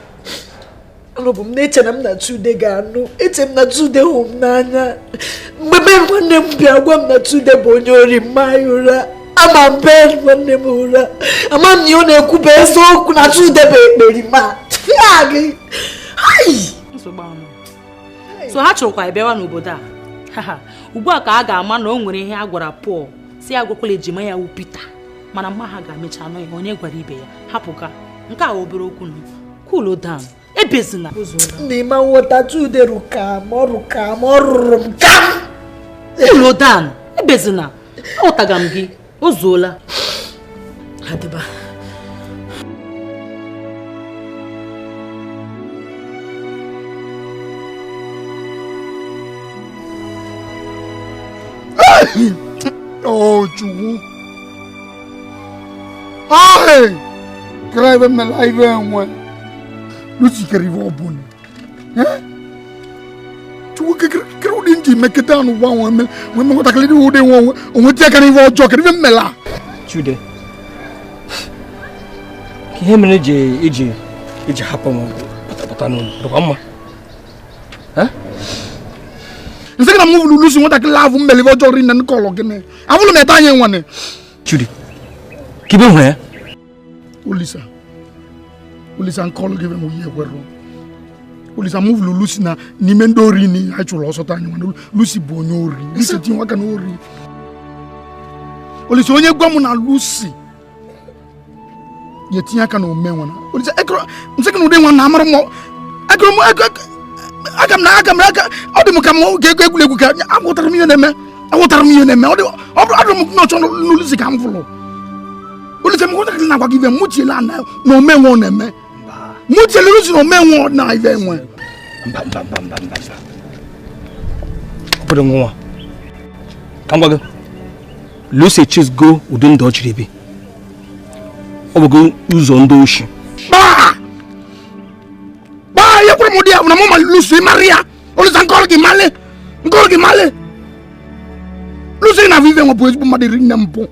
Speaker 9: Robum nature am na 2 day gano. Etem na 2 day home nana. Mbebe one name biagwam na 2 day bonyori mayura. Ama ben one name ura. Ama nione ekube so kuna 2 day be ma. Agi. Hai.
Speaker 7: So ha chọrọkwa ebewa n'obodo a. Haha. Ugbu a ka a ga-ama na o nwere ihe a gwara Paul. Si agwakwala ejima ya wu Peter. Mana mma ha ga-amecha anọ ya onye gwara ibe ya. Hapụga. Nke a obere okwu nụ. Cool down. Ebezina.
Speaker 9: N'ime nwota 2 day ruka m ka.
Speaker 7: Cool down. Ebezina. Aghọtaga m gị. O zuola.
Speaker 9: Hadiba.
Speaker 1: Oh, Chukwu. Ai! Grave me live enwe. Lucy kerivo obuni. Chukwu kero di nji meketa no wa won me ngota kele di wo de won won tie kan ivo ojo kerive mela.
Speaker 18: Chude. Ki hemene je iji hapo mo pata no do amma.
Speaker 1: Nse na move Lucy won tak love mbele vo jori na nkolo gene avulu meta anye won.
Speaker 18: Chude. Kibe ho ya? Ulisa
Speaker 1: nkolo give mu ye kwero. Ulisa move Lucy na ni mendori ni achulo so tanye won. Lucy bonyori. Lucy tin waka no ori. Ulisa onye gwa mu na Lucy. Ye tin aka no men wona. Ulisa ekro nse kan ode won na amaro mo. Ekro mo agam odi mo kam gegulegu ka awotara mi yone me odi obro mo no chono Lucy kam fulo Lucy mo ko na kwa give mu chi la na no me won na me mu chi Lucy no me won na even won
Speaker 18: mba obodo nwa kam gwa Lucy choose go udun do chiribi obogo uzo ndo oshi ya kwa mo dia na mama Lucy Maria Olisa nkolo gi male Lucy na vive ngo poezi buma de rinna mpo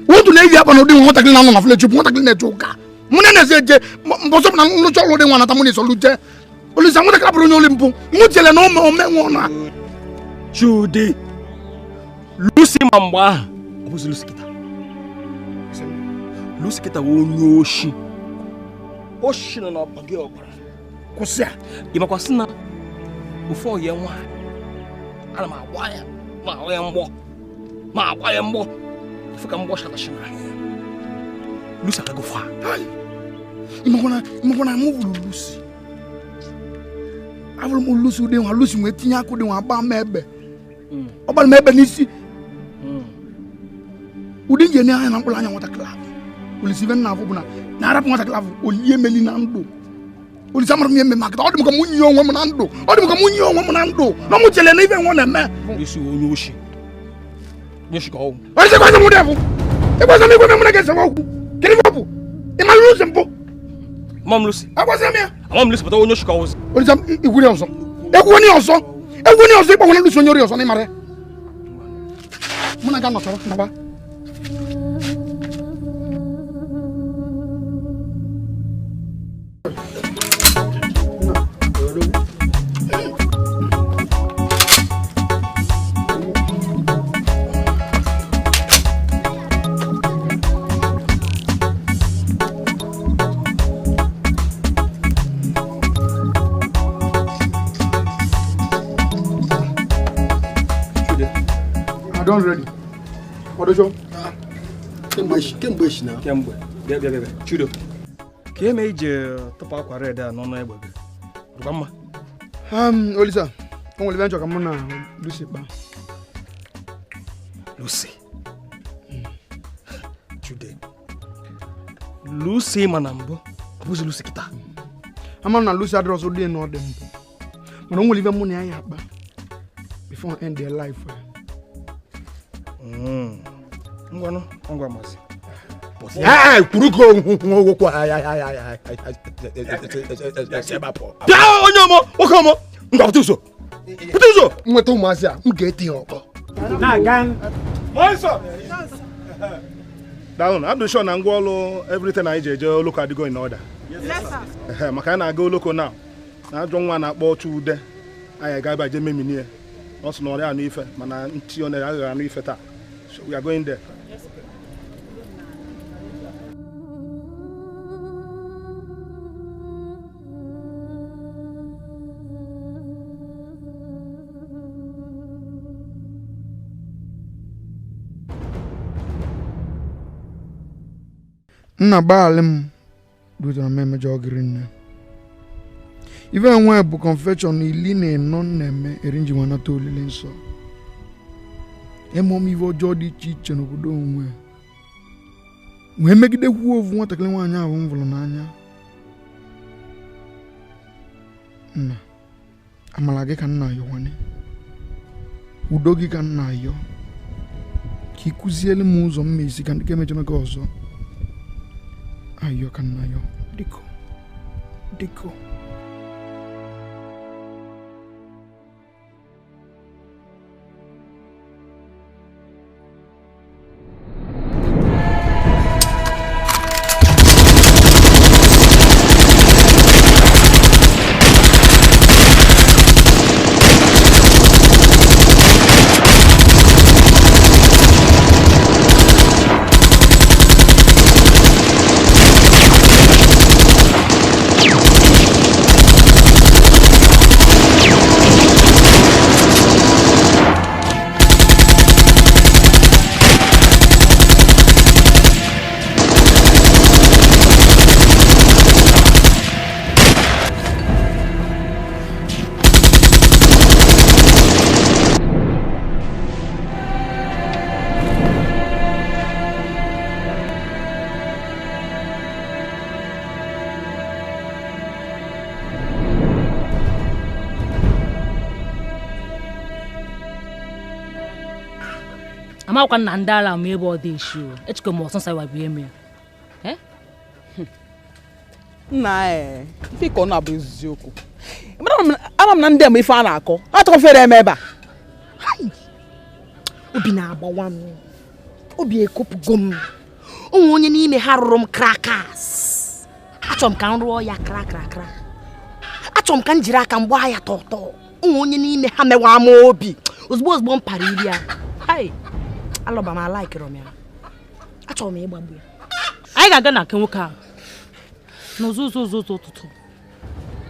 Speaker 18: wotu na evia bana odi ngo takli na no fle chupu ngo takli na choka muna na seje mboso na no cholo de wana tamuni so luje Olisa ngo takla bro nyole mpo ngo jele no me ngona Judy Lucy mamba obuzi Lucy kita wonyoshi Oshino na bagi okra. Kusia. Imakwasina. Ufo ye nwa. Ana ma waya. Ma waya mbo. Fuka mbo shata shina. Lucy ka go fa. Hai. Imakona move Lucy. Avulu mo Lucy de wa Lucy mo tinya ko de wa ba mebe. Oba mebe nisi. Udinje ne anya na kula anya wata club. Ulisi ven na fobuna. Na rap ngata klavu olie meli na ndo Ulisa mar mi me makta odi mo ka munyi onwo mo na ndo no mo jele na ibe won na me Lucy onyoshi nyeshi ko o se kwa mo defu e kwa me kwa me na gese wo kiri fopu e ma Lucy mpo Mam Lucy akwa se me Mam Lucy pata onyoshi ko Ulisa iguri onso e kwa ni onso e kwa na Lucy onyori onso na mare mo na ga no toro na ba Don't ready. What is your? Kembush now. Kembu. Bia. Chudo. Keme je topa kwa red no no egbe. Rukama. Olisa. On le venture comme na Lucy ba. Lucy. Chude. Lucy manambo. Buzi Lucy kita. Ama na Lucy adro so dey no dem. Mo no live money ayi ba. Before end their life. Ngwa mazi.
Speaker 17: Ah, kuruko ngoko sebapo. Da onyomo, okomo. Ngabutuso. Butuso. Mweto mazi a, ngeti oko. Na gang. Moiso. Down, I'm sure na ngwolo everything I je local go in order.
Speaker 13: Yes, sir.
Speaker 17: Maka na go local now. Na ajọ nwa na akpọ Chude. Anyị ga ba je memini. Also no anu ife, mana nti on anu ife ta. So we are going there. Yes, okay.
Speaker 1: Nna baale m dutara m emejọ gịrị nne ife enwe bụ confession ili na-enọ na-eme erinji nwa nata olile nsọ emom ife ọjọọ dị iche iche n'obodo onwe wee megide kwuo ovu nwatakịrị nwaanyị ahụ m vụrụ n'anya nna amara gị ka nna ayọ nwanne udo gị ka nna ayọ ka ị kụziele m ụzọ m esi ka ndị ga-emejọ gị ọzọ ayo kan ayo diko
Speaker 7: Ama kwa na ndala m ebe ọ dị issue. Echiko m ọsọ sawa bi eme.
Speaker 8: Nna ife ka ọ na-abụ eziokwu. Ama m na ndị ife a na-akọ. Atọ fere eme ebe a.
Speaker 9: Obi na-agbawa m. Obi ekopụgo m. Onwe onye n'ime ha rụrụ m crackers. Achọ m ka m rụọ ya krakrakra. Achọ m ka m jiri aka m gbaa ya tọtọ. Onwe onye n'ime ha mewa m obi. Ozugbo m para iri ya. Hai. Alọba m like Romeo. Achọrọ m ịgbagbu ya.
Speaker 7: Anyị ga-aga na nke nwoke ahụ. N'ụzọ ụtụtụ.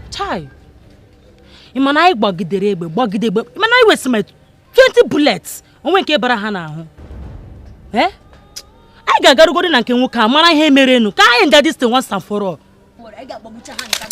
Speaker 7: Chai. Ịmana anyị gbagidere egbe. Ịmana anyị wesị ma 20 bullets. Onwe nke bara ha n'ahụ. Anyị ga-agarugodi na nke nwoke ahụ mara ihe mere enu. Ka anyị ndị this thing once and for all.
Speaker 9: Anyị ga-agbagbucha ha nke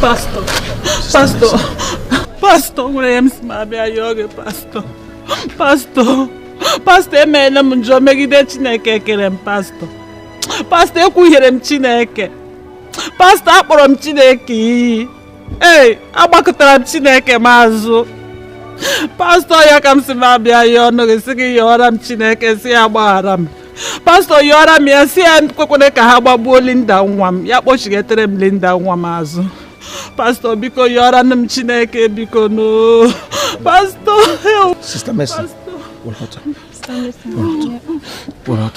Speaker 6: Pastor, nwere m si ma bịa yọọ gị Pastor emeela m njọ megide Chineke kere m Pastor ekwuhiere m Chineke Pastor akpọrọ m Chineke iyi agbakọtara m Chineke m azụ Pastor ya ka m si ma bịa yọọ ọnụ gị si gị yọọra m Chineke si ya gbaghara m Pastor yọọra m ya si ya kwekwere ka ha gbagbuo Linda nwa m ya kpọchigetere m Linda nwa m azụ Pastor biko yọọra m Chineke biko no Pastor help
Speaker 19: Sister Mercy Pụrụ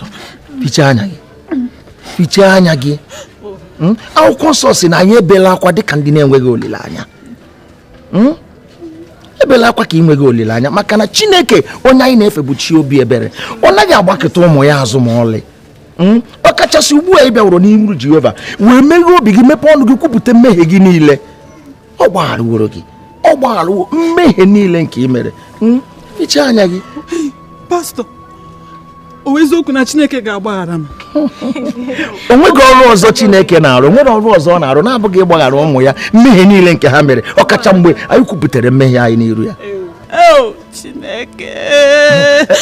Speaker 19: Fiche anya gị akwụkwọ nsọ si na anyị ebela akwa dịka ndị na-enweghị olileanya ebela akwa ka ị nweghị olileanya maka na Chineke onye anyị na-efe bụ chi obi ebere ọ naghị agbakọta ụmụ ya azụ ma ọlị ọ kachasị ugbu a ị bịaworo n'ihu Jehova wee meghee obi gị mepee ọnụ gị kwupụta mmehie gị niile ọ gbagharụworo gị ọ gbagharụwo mmehie niile nke ị mere fiche anya gị
Speaker 6: Pastor o eziokwu na Chineke ga-agbaghara m
Speaker 19: o nweghị ọrụ ọzọ Chineke na-arụ nwere ọrụ ọzọ ọ na-arụ na-abụghị ịgbaghara ụmụ ya mmehie niile nke ha mere ọkacha mgbe anyị kwupụtara mmehie anyị n'iru ya
Speaker 6: Chineke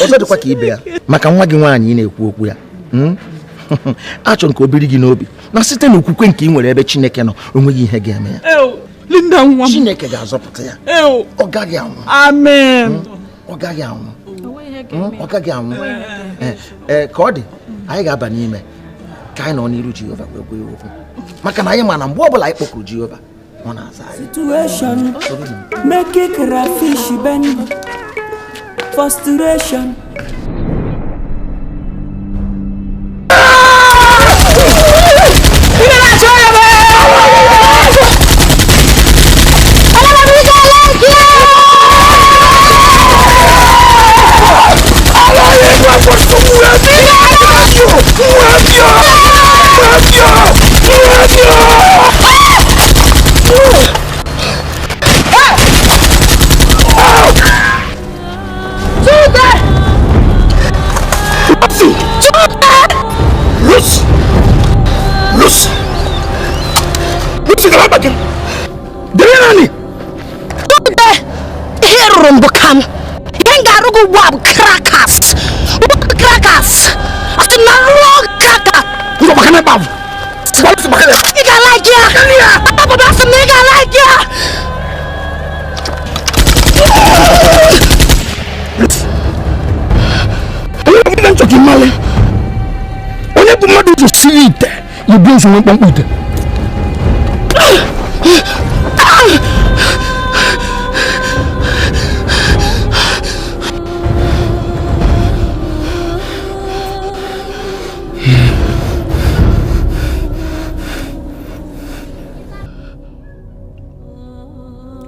Speaker 19: ọzọ dịkwa ka ibe ya maka nwa gị nwaanyị ị na-ekwu okwu ya achọrọ nke obiri gị n'obi na site n'okwukwe nke ị nwere ebe Chineke nọ o nweghị ihe ga-eme ya
Speaker 6: Linda nwa m
Speaker 19: Chineke ga-azọpụta ya ọ gaghị anwụ
Speaker 6: amen
Speaker 19: ọ gaghị anwụ ọ gaghị anwụ ka ọ dị anyị ga-aba n'ime ka anyị nọ n'iru Jehova wee gwa ya okwu maka na anyị ma na mgbe ọbụla anyị kpọkuru Jehova ọ na-aza anyị
Speaker 12: Situation make it crayfish bend frustration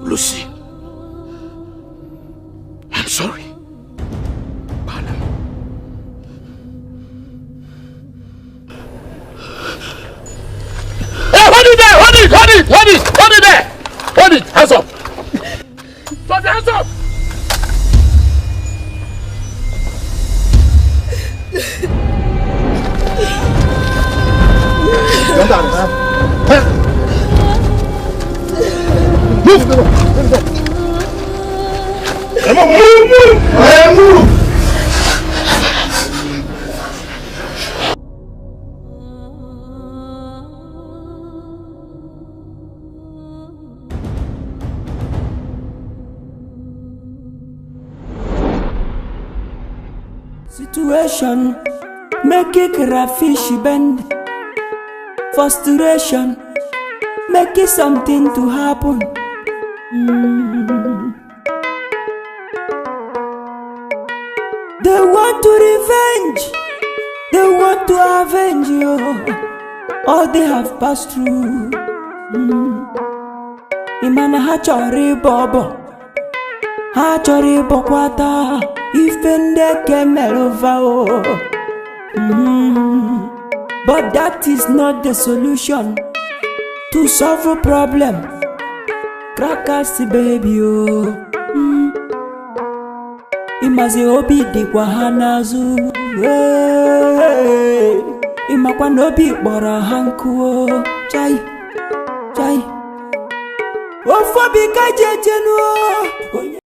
Speaker 18: Lucy, I'm sorry. Pardon. Hey, hold it there! Hold it there! Hold it! Hands up! Put your hands up! Move! Come on, move!
Speaker 12: Situation make it crayfish bend frustration make it something to happen. They want to revenge, they want to avenge you, all they have passed through. Imana hachori bobo, hachori bokwata, ifende kemelova. But that is not the solution to solve a problem. Crackers, baby, oh. Imaze obi di kwa hanazu. Imakwa nobi bora hanku. Chai. Ofobika jejenuo